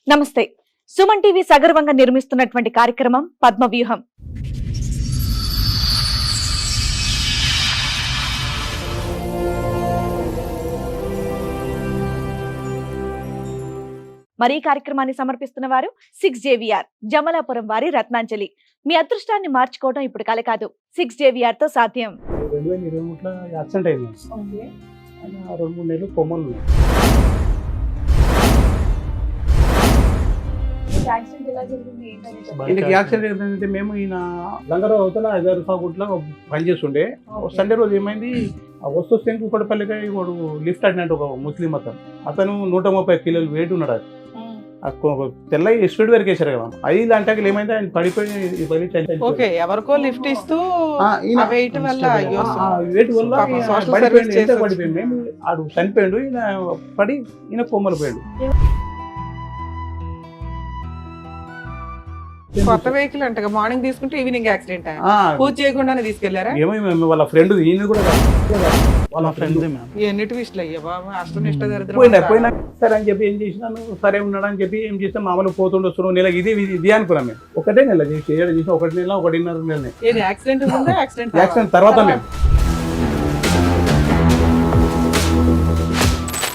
నమస్తే. సుమన్ టీవీ సగర్వంగా నిర్మిస్తున్నటువంటి కార్యక్రమం పద్మవ్యూహం. మరి ఈ కార్యక్రమాన్ని సమర్పిస్తున్న వారు 6JVR జమలాపురం వారి రత్నాంజలి. మీ అదృష్టాన్ని మార్చుకోవడం ఇప్పుడు కల కాదు, 6JVR తో సాధ్యం. 2023లో యాక్సిడెంట్ అయింది. ఆయన 2-3 నెలలు కొమ్మలు ఉన్నాయి. ఈయనకి యాక్సిడెంట్ ఏంటంటే మేము ఈయన లంగర అవతల హైదరాబాద్ సాగుట్లో పనిచేస్తుండే. సండే రోజు ఏమైంది, వస్తే కుక్కడపల్లిగా వాడు లిఫ్ట్ అడినట్టు ఒక ముస్లిం అతను 130 కిలోలు వెయిట్ ఉన్నాడు. తెల్ల స్పీడ్ వరకు వేసారు కదా, 5 గంటకి ఏమైంది ఆయన పడిపోయి ఎవరికో లిఫ్ట్ ఇస్తూ వెయిట్ వల్ల పడిపోయింది. మేము ఆడు చనిపోయాడు, ఈయన పడి ఈయన కొమ్మలు పోయాడు. కొత్త వెహికల్ అంట, మార్నింగ్ తీసుకుంటే ఈవినింగ్ యాక్సిడెంట్. పూజ చేయకుండానే తీసుకెళ్లారా? ఏమో వాళ్ళ ఫ్రెండ్, ఈయన కూడా వాళ్ళ ఫ్రెండ్. ఎన్ని ట్విస్ట్లు అయ్యా బాబు, అష్టం ఇష్ట పోయినా సరే అని చెప్పి ఏం చేసినాను, సరే ఉన్నాడు అని చెప్పి ఏం చేస్తే మామూలు పోతుండొస్తున్నాం. నెల ఇది అనుకున్నాం మేము. ఒకటే నెల చేసి 1 నెల 1.5 నెలనే. యాక్సిడెంట్ తర్వాత మేము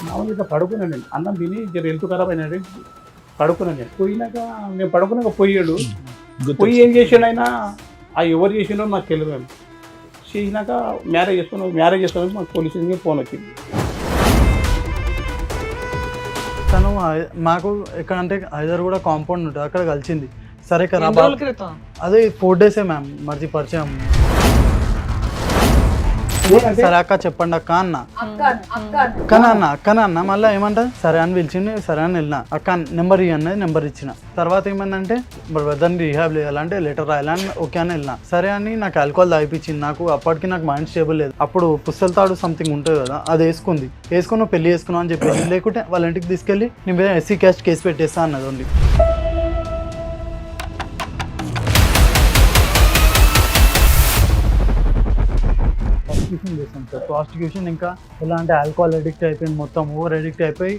మామూలుగా పడుకున్నాను. నేను అన్నం తిని హెల్త్ ఖరాబ్ అయినాడు, పడుకున్నాను. నేను పోయినాక మేము పడుకున్నాక పోయాడు. పోయి ఏం చేసాడు ఆయన, ఎవరు చేసిండో మాకు తెలియదు. మేము చేసినాక మ్యారేజ్ చేసుకున్నాం మాకు పోలీస్ స్టేషన్కి ఫోన్ వచ్చింది. తను మాకు ఎక్కడంటే హైదరాబాద్ కూడా కాంపౌండ్ ఉంటుంది, అక్కడ కలిసింది. సరే కదా, అదే 4 డేసే మ్యామ్ మర్చి పరిచయం. సరే అక్క చెప్పండి అక్క అన్న, అక్కన మళ్ళీ ఏమంటా సరే అని పిలిచింది. సరే అని వెళ్ళిన, అక్క నెంబర్ ఇవ్వన్నది, నెంబర్ ఇచ్చిన. తర్వాత ఏమైందంటే బ్రదర్ని రీహాబ్ చేయాలంటే లెటర్ రాయాలని ఓకే అని వెళ్ళిన. సరే అని నాకు ఆల్కహాల్ తాగిపించింది. అప్పటికి నాకు మైండ్ స్టేబుల్ లేదు. అప్పుడు పుస్తల తాడు సంథింగ్ ఉంటుంది కదా, అది వేసుకుని పెళ్లి చేసుకున్నావు అని చెప్పేసి, లేకుంటే వాళ్ళ ఇంటికి తీసుకెళ్ళి నీ మీద SC క్యాస్ట్ కేసు పెట్టేస్తా అన్నది. ఓన్లీ చేసాం సార్ ప్రాస్టిట్యూషన్. ఇంకా ఎలా అంటే ఆల్కహాల్ అడిక్ట్ అయిపోయింది, మొత్తం ఓవర్ అడిక్ట్ అయిపోయి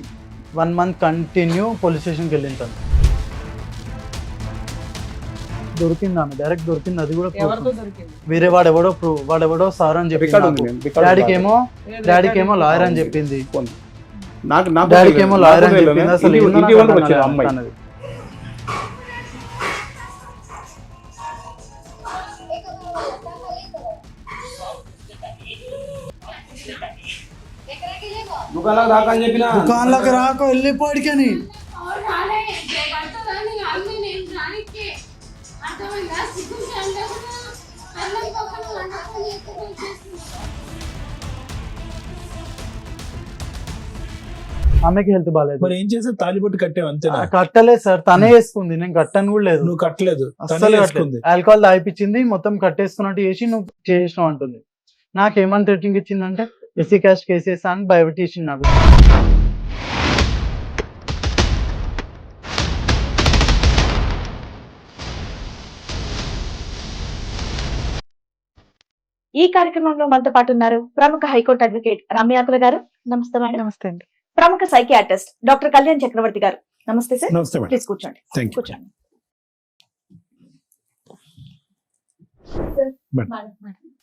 1 మంత్ కంటిన్యూ పోలీస్ స్టేషన్కి వెళ్ళింది. తను దొరికింది, ఆమె డైరెక్ట్ దొరికింది. అది కూడా వేరే వాడెవడో సార్ అని చెప్పింది. డాడీకి ఏమో లాయర్ అని చెప్పింది. డాడీకి ఏమో లాయర్ అని చెప్పింది. అసలు దుకాణంలోకి రాక వెళ్ళిపోడికని ఆమెకి హెల్త్ బాగాలేదు. మరి ఏం చేసే, తాలిబొట్టు కట్టావు అంతే? కట్టలేదు సార్, తనే వేసుకుంది, నేను కట్టను కూడా లేదు. నువ్వు కట్టలేదు, అసలు ఆల్కహాల్ తాగిపించింది, మొత్తం కట్టేసుకున్నట్టు చేసి నువ్వు చేసినావు అంటుంది. నాకేమని థ్రెటింగ్ ఇచ్చిందంటే SC క్యాస్ట్ కేసు వేసా అని భయపెట్టేసింది నాకు. ఈ కార్యక్రమంలో మనతో పాటు ఉన్నారు ప్రముఖ హైకోర్టు అడ్వకేట్ రమ్యాకుల గారు. నమస్తే మేడం. నమస్తే అండి. ప్రముఖ సైకియాట్రిస్ట్ డాక్టర్ కళ్యాణ్ చక్రవర్తి గారు. నమస్తే సార్. నమస్తే మేడం. ప్లీజ్ కూర్చోండి. కూర్చోండి.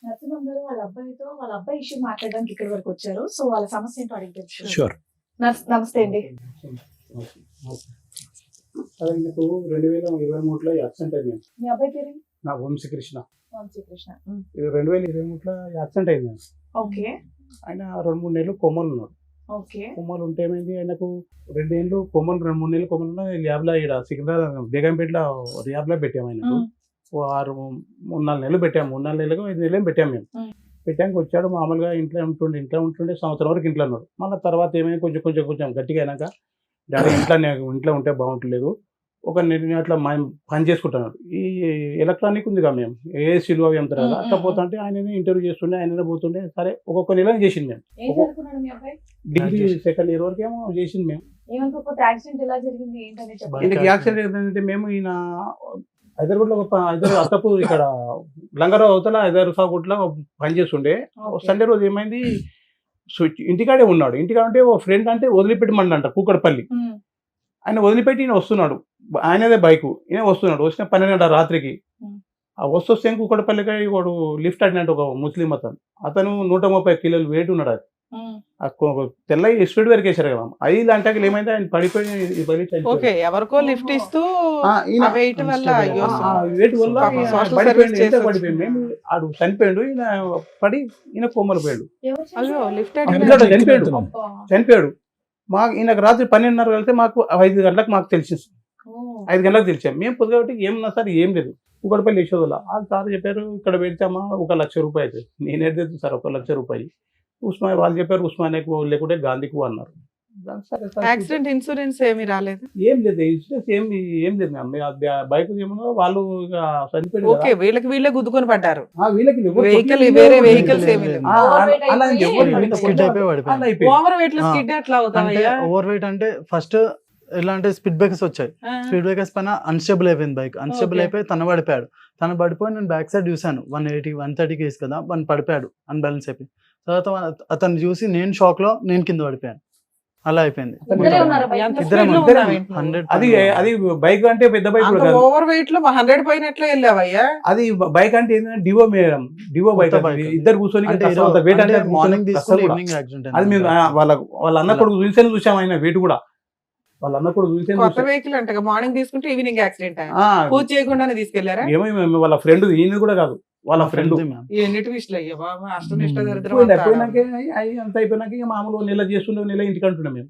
నరసింహం గారు వాళ్ళ అబ్బాయి ఇష్యూ మాట్లాడడానికి ఇక్కడ వరకు వచ్చారు. సో వాళ్ళ సమస్య ఏంటో అడిగి. షూర్. నమస్తే అండి. అదే మీకు 2023లో యాక్సిడెంట్ అయింది. మీ అబ్బాయి పేరు? నా వంశీకృష్ణ. 2023 2023లో యాక్సిడెంట్ అయింది. ఓకే. ఆయన 2-3 నెలలు కొమ్మలు ఉన్నాడు. ఓకే. కొమ్మలు ఉంటే ఏమైంది, ఆయనకు 2 ఏళ్ళు కొమ్మలు, 2-3 నెలలు కొమ్మలు ఉన్నాయి. ల్యాబ్లో ఇక్కడ సికింద్రాబాద్ బేగంపేటలో ల్యాబ్లో పెట్టాము. ఆయనకు 3-4 నెలలు పెట్టాము. 3-4 నెలలకు 5 నెలలు పెట్టాము. మేము పెట్టాక వచ్చాడు. మామూలుగా ఇంట్లో ఉంటుండే సంవత్సరం వరకు ఇంట్లో ఉన్నాడు. మళ్ళీ తర్వాత ఏమైంది, కొంచెం గట్టిగా అయినాక డాడీ ఇంట్లో ఉంటే బాగుంటలేదు, ఒక నేను అట్లా పని చేసుకుంటున్నాడు. ఈ ఎలక్ట్రానిక్ ఉంది కదా, మేము ఏసీలు అవి ఎంత అట్లా పోతుంటే ఆయన ఇంటర్వ్యూ చేస్తుండే, ఆయన పోతుండే. సరే ఒక్కొక్క నెల చేసింది. మేము డిగ్రీ 2nd ఇయర్ వరకు ఏమో చేసింది. మేము ఈయనకి యాక్సిడెంట్ ఏంటంటే, మేము ఈయన హైదరాబాద్లో అత్తపూర్ ఇక్కడ లంగరావు అవతల హైదరాబాద్ సాగుట్లో పనిచేస్తుండే. సండే రోజు ఏమైంది, ఇంటికాడే ఉన్నాడు. ఇంటికాడ అంటే ఓ ఫ్రెండ్ అంటే వదిలిపెట్టమంట కూకట్పల్లి. ఆయన వదిలిపెట్టి ఈయన వస్తున్నాడు, ఆయనదే బైక్, ఈయన వస్తున్నాడు. వచ్చిన 12 రాత్రికి ఆ వస్తే కూకడపల్లికి వాడు లిఫ్ట్ అడినట్టు ఒక ముస్లిం అతను 130 కిలోలు వెయిట్ ఉన్నాడు. అది తెల్ల స్పీడ్ వరకు వేసారు కదా, అది అంటే ఏమైంది ఆయన పడిపోయి ఓకే ఎవరికో లిఫ్ట్ ఇస్తూ వెయిట్ వల్ల అయ్యో వెయిట్ వల్ల పాపం social పడిపోయింది. service ఎంత పడిపోయింది, మేము ఆడు చనిపోయాడు, ఈయన పడి ఈయన కోమలు పోయాడు, అయ్యో లిఫ్ట్ చనిపోయాడు. ఈయనకు రాత్రి 12:30 వెళ్తే మాకు 5 గంటలకు మాకు తెలిసింది. 5 గంటలకు తెలిసాం మేము. పొద్దుగాబట్టి ఏమన్నా సార్ ఏం లేదు, కూకడపల్లి యశోదల వాళ్ళు సార్ చెప్పారు ఇక్కడ పెడిచామా 1 లక్ష రూపాయలు అవుతుంది. నేనేది తెలుసు సార్ 1 లక్ష రూపాయలు. ఉస్మానియా వాళ్ళు చెప్పారు ఉస్మానియాకు లేకుంటే గాంధీకు అన్నారు. సరే సార్ యాక్సిడెంట్ ఇన్సూరెన్స్ ఏమీ రాలేదు. ఏం లేదు, ఇన్సూరెన్స్ ఏం లేదు మ్యామ్. బైక్ ఏమన్నా వాళ్ళు ఇక చనిపోయారు ఓకే వీళ్ళకి వీళ్ళే గుద్దుకొని పడ్డారు. వీళ్ళకి వెహికల్ వేరే వెహికల్స్ ఏమీ లేవు. అలా స్కిడ్ అయిపోయి పడిపోయింది. ఓవర్ వెయిట్ లో స్కిడ్ ఎట్లా అంటే అవుతావయ్యా? ఓవర్ వెయిట్ అంటే ఫస్ట్ ఎలా అంటే స్పీడ్ బ్రేకర్స్ వచ్చాయి, స్పీడ్ బ్రేకర్స్ పైన అన్స్టేబుల్ అయిపోయింది బైక్, అన్స్టేబుల్ Okay. అయిపోయి తను పడిపోయాడు. తను పడిపోయి నేను బ్యాక్ సైడ్ చూశాను 180-130 కేసు కదా, వన్ పడిపోయాడు అన్బ్యాలెన్స్ అయిపోయి. తర్వాత అతను చూసి నేను షాక్ లో నేను కింద పడిపోయాను, అలా అయిపోయింది. ఎంత ఇద్దరం speed లో ఇద్దరం. ఉన్నావు ఏంటి? 100 అది బైక్ అంటే పెద్ద బైక్ అంత కాదు. ఓవర్ వెయిట్ లో 100 పోయినట్లే వెళ్ళావయ్యా. అది బైక్ అంటే ఏంటంటే డివో మేడం, డివో బైక్ కొత్త bike. ఇద్దరు కూర్చొని అంటే కష్టం, అంత weight అంటే మార్నింగ్ తీసుకుని అసలు కూడా. ఈవినింగ్ యాక్సిడెంట్ అది మేము వాళ్ళ అన్న కొడుకు చూసాం ఆయన వెయిట్ కూడా, వాళ్ళ అన్న కొడుకు కొత్త వెహికల్ అంటే మార్నింగ్ తీసుకుంటే ఈవినింగ్ యాక్సిడెంట్ పూజ చేయకుండానే తీసుకెళ్లారా? ఏమో వాళ్ళ ఫ్రెండ్, ఈయన కూడా కాదు వాళ్ళ ఫ్రెండ్. ఎన్నిటి విషయాలు అయ్యా బాబా, అష్టనిష్ట దరిద్రం పోయినాక అంత అయిపోయినాక ఇక మామూలు నెల చేస్తుండే, నెల ఇంటికి అంటుండే మేము.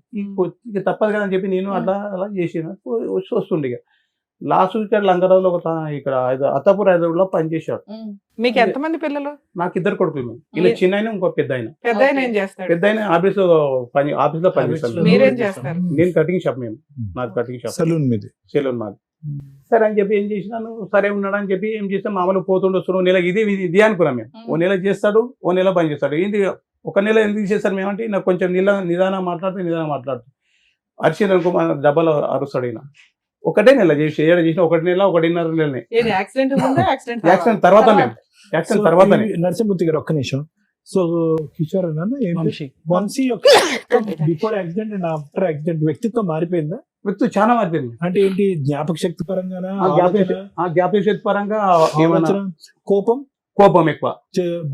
ఇక తప్పదు కదా అని చెప్పి నేను అలా చేసిన వస్తుండే. ఇక లాస్ట్ ఇక్కడ లంగరాజులో ఇక్కడ అత్తాపూర్ హైదరాబాద్ పనిచేశాడు. మీకు ఎంతమంది పిల్లలు? నాకు 2 కొడుకులు మేము. ఇలా చిన్న ఆయన ఇంకో పెద్ద ఆయన. పెద్ద ఆయన ఏం చేస్తాడు? పెద్ద ఆయన ఆఫీస్ లో పనిచేస్తాను. మీరేం చేస్తారు? నేను కటింగ్ షాప్, మేము నాది కటింగ్ షాప్, సలూన్ మీద. సెలూన్ మాది. సరే అని చెప్పి ఏం చేసినాను, సరే ఉన్నాడు అని చెప్పి ఏం చేస్తాం మామూలు పోతుండే వస్తున్నాం. నెల ఇది అనుకున్నాం మేము. ఓ నెల చేస్తాడు, ఓ నెల పని చేస్తాడు. ఏంటి 1 నెల ఎందుకు చేస్తారు మేమంటే నాకు కొంచెం నిదానం మాట్లాడుతూ అరిచింది అనుకో డబ్బాలో అరుస్తాడు. ఈయన ఒకటే నెల చేసి 1 నెల 1.5 నెలనే. యాక్సిడెంట్ తర్వాత మేము యాక్సిడెంట్ తర్వాత నరసింహమూర్తి గారు ఒక్క నిమిషం. సో కిషోర్ అన్న వంశీ యొక్క before accident and after accident వ్యక్తిత్వం మారిపోయిందా? వ్యక్తి చాలా మారిపోయింది. అంటే ఏంటి, జ్ఞాపక శక్తి పరంగానా, జ్ఞాపక శక్తి పరంగా కోపం ఎక్కువ,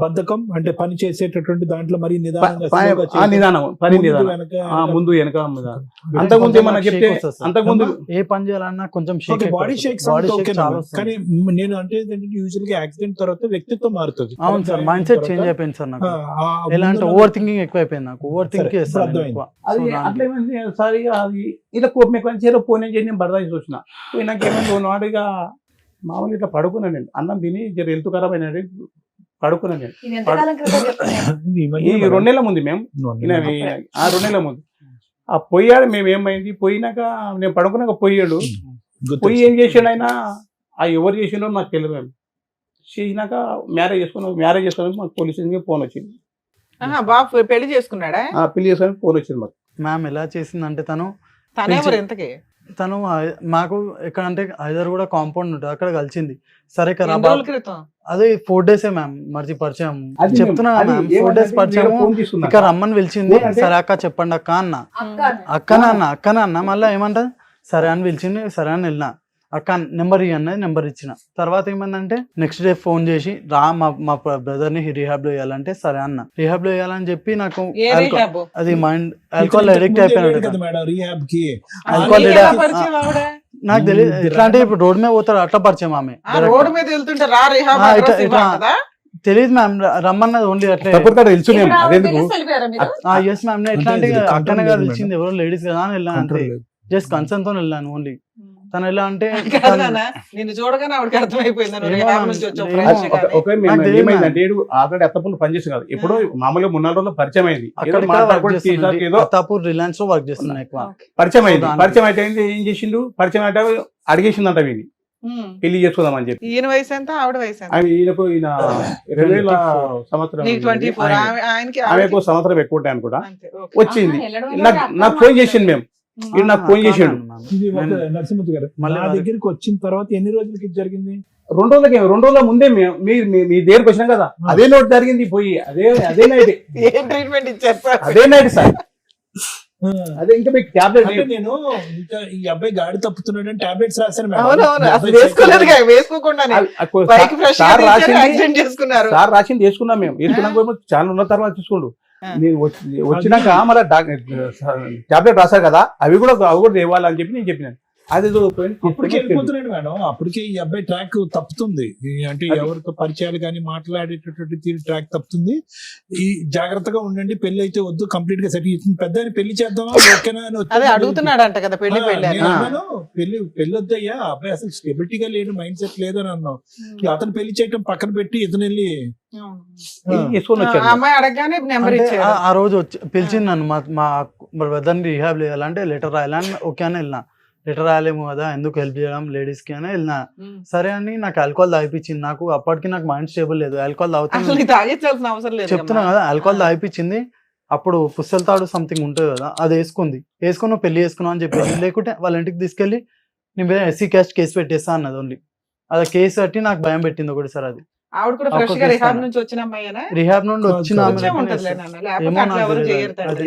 బద్ధకం, అంటే పని చేసేటటువంటి దాంట్లో మరి నిదానం, ముందు వెనక. అంతకుముందు ఏమన్నా చెప్తే అంతకుముందు ఏ పని చేయాలన్నా కొంచెం బాడీ షేక్స్. కానీ నేను అంటే యూజువల్ గా యాక్సిడెంట్ తర్వాత వ్యక్తిత్వం మారుతుంది. అవును సార్, మైండ్ సెట్ చేంజ్ అయిపోయింది సార్ నాకు. ఎలా అంటే ఓవర్ థింకింగ్ ఎక్కువ అయిపోయింది నాకు, ఓవర్ థింక్ చేస్తాను. అది అట్లా ఏమైంది సార్, అది ఇలా కోపం ఎక్కువ చేరో పోనీ చేసి నేను బరదాసి వచ్చిన. పోయినాక ఏమైంది నాడుగా మామూలు ఇట్లా పడుకున్నాను నేను, అన్నం తిని హెల్త్ ఖరాబ్ అయినది పడుకున్నాను నేను. ఈ 2 నెలల ముందు మేము 2 నెలల ముందు పోయాడు. మేము ఏమైంది, పోయినాక నేను పడుకున్నాక పోయాడు. పోయి ఏం చేసాడు ఆయన, ఎవరు చేసిండో నాకు తెలియదు. మేము చేసినాక మ్యారేజ్ చేసుకున్నాక మాకు పోలీస్ స్టేషన్కి ఫోన్ వచ్చింది. పెళ్లి చేసుకున్నాడా? పెళ్లి చేసుకోవడానికి ఫోన్ వచ్చింది మాకు. మ్యామ్ ఎలా చేసిందంటే తను మాకు ఎక్కడ అంటే హైదరాబాద్ కూడా కాంపౌండ్ ఉంటుంది, అక్కడ కలిసింది. సరే కదా అదే 4 days మ్యామ్ మర్చి పరిచయం చెప్తున్నా మ్యామ్. 4 days పరిచయం, ఇక్కడ రమ్మని పిలిచింది. సరే అక్క చెప్పండి అక్క అన్న, అక్కన అన్న మళ్ళీ ఏమంటా సరే అని పిలిచింది. సరే అని వెళ్ళిన, అక్క నెంబర్ ఇవ్వన్నది, నెంబర్ ఇచ్చిన. తర్వాత ఏమందంటే నెక్స్ట్ డే ఫోన్ చేసి రా మా బ్రదర్ ని రిహాబ్ లో వేయాలంటే సరే అన్న. రిహాబ్ లో వేయాలని చెప్పి నాకు అది మైండ్ ఆల్కహాల్ అడిక్ట్ అయిపోయినాడు. నాకు తెలియదు ఎట్లా అంటే ఇప్పుడు రోడ్ మీద పోతారు అట్లా పరిచయం ఆమె. తెలియదు మ్యామ్, రమ్మన్నది ఓన్లీ అట్లా. ఎస్ మ్యామ్, ఎట్లా అంటే అక్కనే గారు పిలిచింది, ఎవరో లేడీస్ కదా అని వెళ్ళాను అంతే. జస్ట్ కన్సర్న్ తో వెళ్ళాను ఓన్లీ. తను ఎలా అంటే నిన్ను చూడగానే ఆవిడకి అర్థమైపోయింది ఆల్రెడీ అత్తపూర్ పనిచేసి కాదు, ఎప్పుడో మామూలుగా 3-4 రోజులు పరిచయం అయింది. అత్తాపూర్ రిలయన్స్ లో వర్క్ చేస్తున్నాను ఎక్కువ. పరిచయం అయితే ఏం చేసిండు, పరిచయం అంటే అడిగేసిందంట వీని పెళ్లి చేసుకుందామని చెప్పి. ఈయన వయసు ఎంత, ఆవిడ వయసు ఎంత? ఈయనకు 2000 సంవత్సరం, ఆమెకు సంవత్సరం ఎక్కువ ఉంటాయి అనుకుంటా. వచ్చింది నాకు ఫోన్ చేసింది, మేము నాకు ఫోన్ చేసాడు. నరసింహమూర్తి గారు నా దగ్గరికి వచ్చిన తర్వాత ఎన్ని రోజులకి జరిగింది? 2 రోజుల ముందే మీ దగ్గరకు వచ్చినాం కదా, అదే నోట్ జరిగింది. పోయి అదే నైట్ ట్రీట్మెంట్ ఇచ్చారు అదే నైట్ సార్. అదే ఇంకా మీకు టాబ్లెట్ అంటే నేను ఇంకా ఈ అబ్బాయి గాడి తప్పుతున్నాడు టాబ్లెట్స్ రాశాను మేడం. అవునవును ఈ అసలు అబ్బాయి వేసుకోలేదు వేసుకోకుండానే బైక్ ఫ్రెష్ సార్ రాసింది యాక్సిడెంట్ చేసుకున్నారు. సార్ రాసింది వేసుకున్నాం మేము వేసుకున్నాక చాలా ఉన్న తర్వాత తీసుకోండు నేను వచ్చినాక మళ్ళీ టాబ్లెట్ రాశారు కదా అవి కూడా తేవాలని చెప్పి నేను చెప్పినాను. అది అప్పటికే వెళ్ళిపోతున్నాడు మేడం. అప్పటికే ఈ అబ్బాయి ట్రాక్ తప్పుతుంది. అంటే ఎవరితో పరిచయాలు కానీ మాట్లాడేటటువంటి తీరు ట్రాక్ తప్పుతుంది. ఈ జాగ్రత్తగా ఉండండి, పెళ్లి అయితే వద్దు, కంప్లీట్ గా సెట్ అవుతుంది. పెద్ద పెళ్లి చేద్దామా ఓకేనా అని అదే అడుగుతున్నాడు అంట కదా పెళ్లి పెళ్లి వద్దయ్యా, అబ్బాయి అసలు స్టెబిలిటీగా లేడు, మైండ్ సెట్ లేదు అని అన్నాం. అతను పెళ్లి చేయటం పక్కన పెట్టి ఇతను వెళ్ళి వేసుకొని వచ్చాను. అమ్మాయి అడగగానే నెంబర్ అంటే ఇచ్చాడు. ఆ రోజు వచ్చి పిలిచింది నన్ను మా బ్రదర్ని రీహాబ్ చేయాలంటే లెటర్ రాయాలని ఓకే అని వెళ్ళినా. లెటర్ రాయలేము కదా, ఎందుకు హెల్ప్ చేయడం లేడీస్ కి అని వెళ్ళినా. సరే అని నాకు ఆల్కహాల్ తాగిపించింది. నాకు అప్పటికి నాకు మైండ్ స్టేబుల్ లేదు. ఆల్కహాల్ అసలు తాగించాల్సిన అవసరం లేదు. చెప్తున్నా కదా, ఆల్కహాల్ తాగిపించింది. అప్పుడు పుస్తల తాడు సంథింగ్ ఉంటుంది కదా, అది వేసుకుంది. వేసుకుని నువ్వు పెళ్లి చేసుకున్నావు అని చెప్పేసి, లేకుంటే వాళ్ళ ఇంటికి తీసుకెళ్లి నీ మీద ఎస్సీ క్యాస్ట్ కేసు పెట్టేస్తా అన్నది. ఓన్లీ అది కేసు కట్టి నాకు భయం పెట్టింది ఒకటిసారి. అది ఆవిడ కూడా ఫ్రెష్ గా రిహాబ్ నుంచి వచ్చిన అమ్మాయినా? రిహాబ్ నుండి వచ్చిన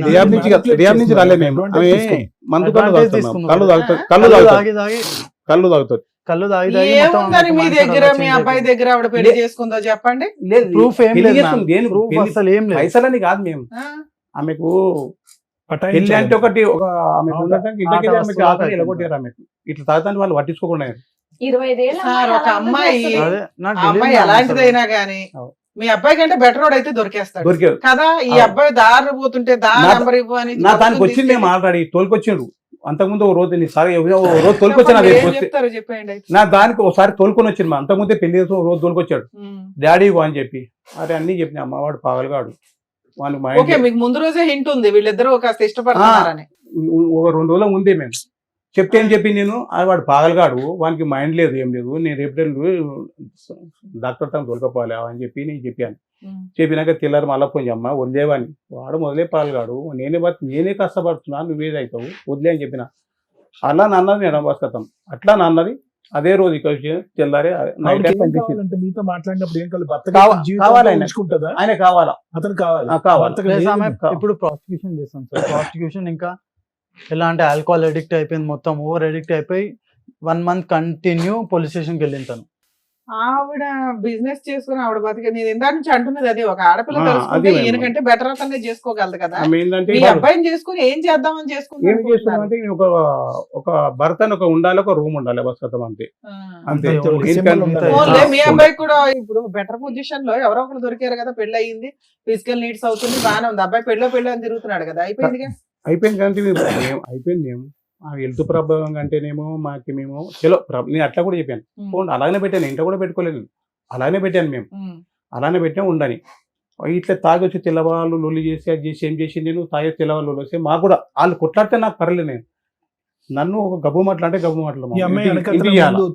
రియాబ్ నుంచి రాలే మేము. మందు కళ్ళు తాగుతుంది. కళ్ళు తాగి ఏముందని మీ దగ్గర మీ అబ్బాయి దగ్గర ఆవిడ పెళ్లి చేసుకుందో చెప్పండి. ప్రూఫ్ ఏం లేదు, ప్రూఫ్ అసలు ఏం లేదు. పైసలని కాదు మేము ఆమెకు పెళ్లి అంటే ఒకటి ఒక ఎలగొట్టారు ఆమెకు. ఇట్లా తాగుతాను వాళ్ళు పట్టించుకోకుండా. 25 ఏళ్ళ సార్ ఒక అమ్మాయి అదే నాకు ఆ అమ్మాయి తెలియదు ఎలాంటిదైనా గానీ మీ అబ్బాయి కంటే బెటర్ రోడ్ అయితే దొరికేస్తాడు దొరికారు కదా. ఈ అబ్బాయి దారి పోతుంటే దారి నెంబర్ ఇవ్వు అని నా దానికి వచ్చింది మేము ఆల్రెడీ తోలుకొచ్చిండు. అంతకుముందు ఓ రోజు రోజు తోలుకొచ్చాను. చెప్తారు చెప్పండి. నా దానికి ఒకసారి తోలుకొని వచ్చింది. మా అంతకుముందే పెళ్లి చేసి రోజు తోలుకొచ్చాడు డాడీ అని చెప్పి. అరే అన్ని చెప్పిన అమ్మవాడు పాగలగాడు. ఓకే మీకు ముందు రోజే హింట్ ఉంది వీళ్ళిద్దరూ ఒక ఇష్టపడుతున్నారని. ఒక 2 రోజుల ముందే మేము చెప్తే ఏం చెప్పి నేను వాడు పాగలగాడు, వానికి మైండ్ లేదు ఏం లేదు, నేను రేపు డాక్టర్ తను తోలుకపోవాలి అని చెప్పి నేను చెప్పాను. చెప్పినాక తెల్లారు మళ్ళీ పోయి అమ్మ వదిలేవాని. వాడు మొదలే పాల్గాడు, నేనే కష్టపడుతున్నా, నువ్వేదవుతావు వదిలే అని చెప్పిన. అలా నన్నది మేడం బస్కతం. అట్లా నన్నది. అదే రోజు ఇక్కడ తెల్లారే మీతో మాట్లాడినప్పుడు ఏం కావాలి ఆయన కావాలా అతను కావాలి. ఇప్పుడు ప్రాసిక్యూషన్ చేస్తాం సార్. ప్రాసిక్యూషన్ ఇంకా ఎలా అంటే ఆల్కహాల్ అడిక్ట్ అయిపోయింది, మొత్తం ఓవర్ అడిక్ట్ అయిపోయి 1 month కంటిన్యూ పోలీస్ స్టేషన్కి వెళ్ళింటాను. ఆవిడ బిజినెస్ చేసుకుని ఆవిడ బతికే నేను ఇందాక నుంచి అంటున్నది అది. ఒక ఆడపిల్ల తెలుసుకుంటే ఈయనకంటే బెటర్ అతనే చేసుకోగలదు కదా. మీ అబ్బాయిని చేసుకుని ఏం చేద్దామని చేసుకుంటే ఒక భర్త ఒక ఉండాలి, ఒక రూమ్ ఉండాలి బస్కతం అంతే. మీ అబ్బాయి కూడా ఇప్పుడు బెటర్ పొజిషన్ లో ఎవరో ఒకరు దొరికారు కదా, పెళ్లి అయ్యింది, ఫిజికల్ నీడ్స్ అవుతుంది, బాగానే ఉంది. అబ్బాయి పెళ్ళి అని తిరుగుతున్నాడు కదా, అయిపోయింది కానీ అయిపోయింది. మేము హెల్త్ ప్రాబ్లం అంటేనేమో మేము చలో నేను అట్లా కూడా చెప్పాను. అలాగనే పెట్టాను, ఇంట్లో కూడా పెట్టుకోలేదు, అలానే పెట్టాను. మేము అలానే పెట్టాము ఉండని. ఇట్లా తాగొచ్చి తెల్లవాళ్ళు లొల్లి చేసి అది చేసి ఏం చేసి నేను తాగే తెల్లవాళ్ళు వస్తే మాకు కూడా వాళ్ళు కొట్లాడితే నాకు పర్లేదు. నేను నన్ను ఒక గబ్బు మాటలు అంటే గబ్బు మాటలు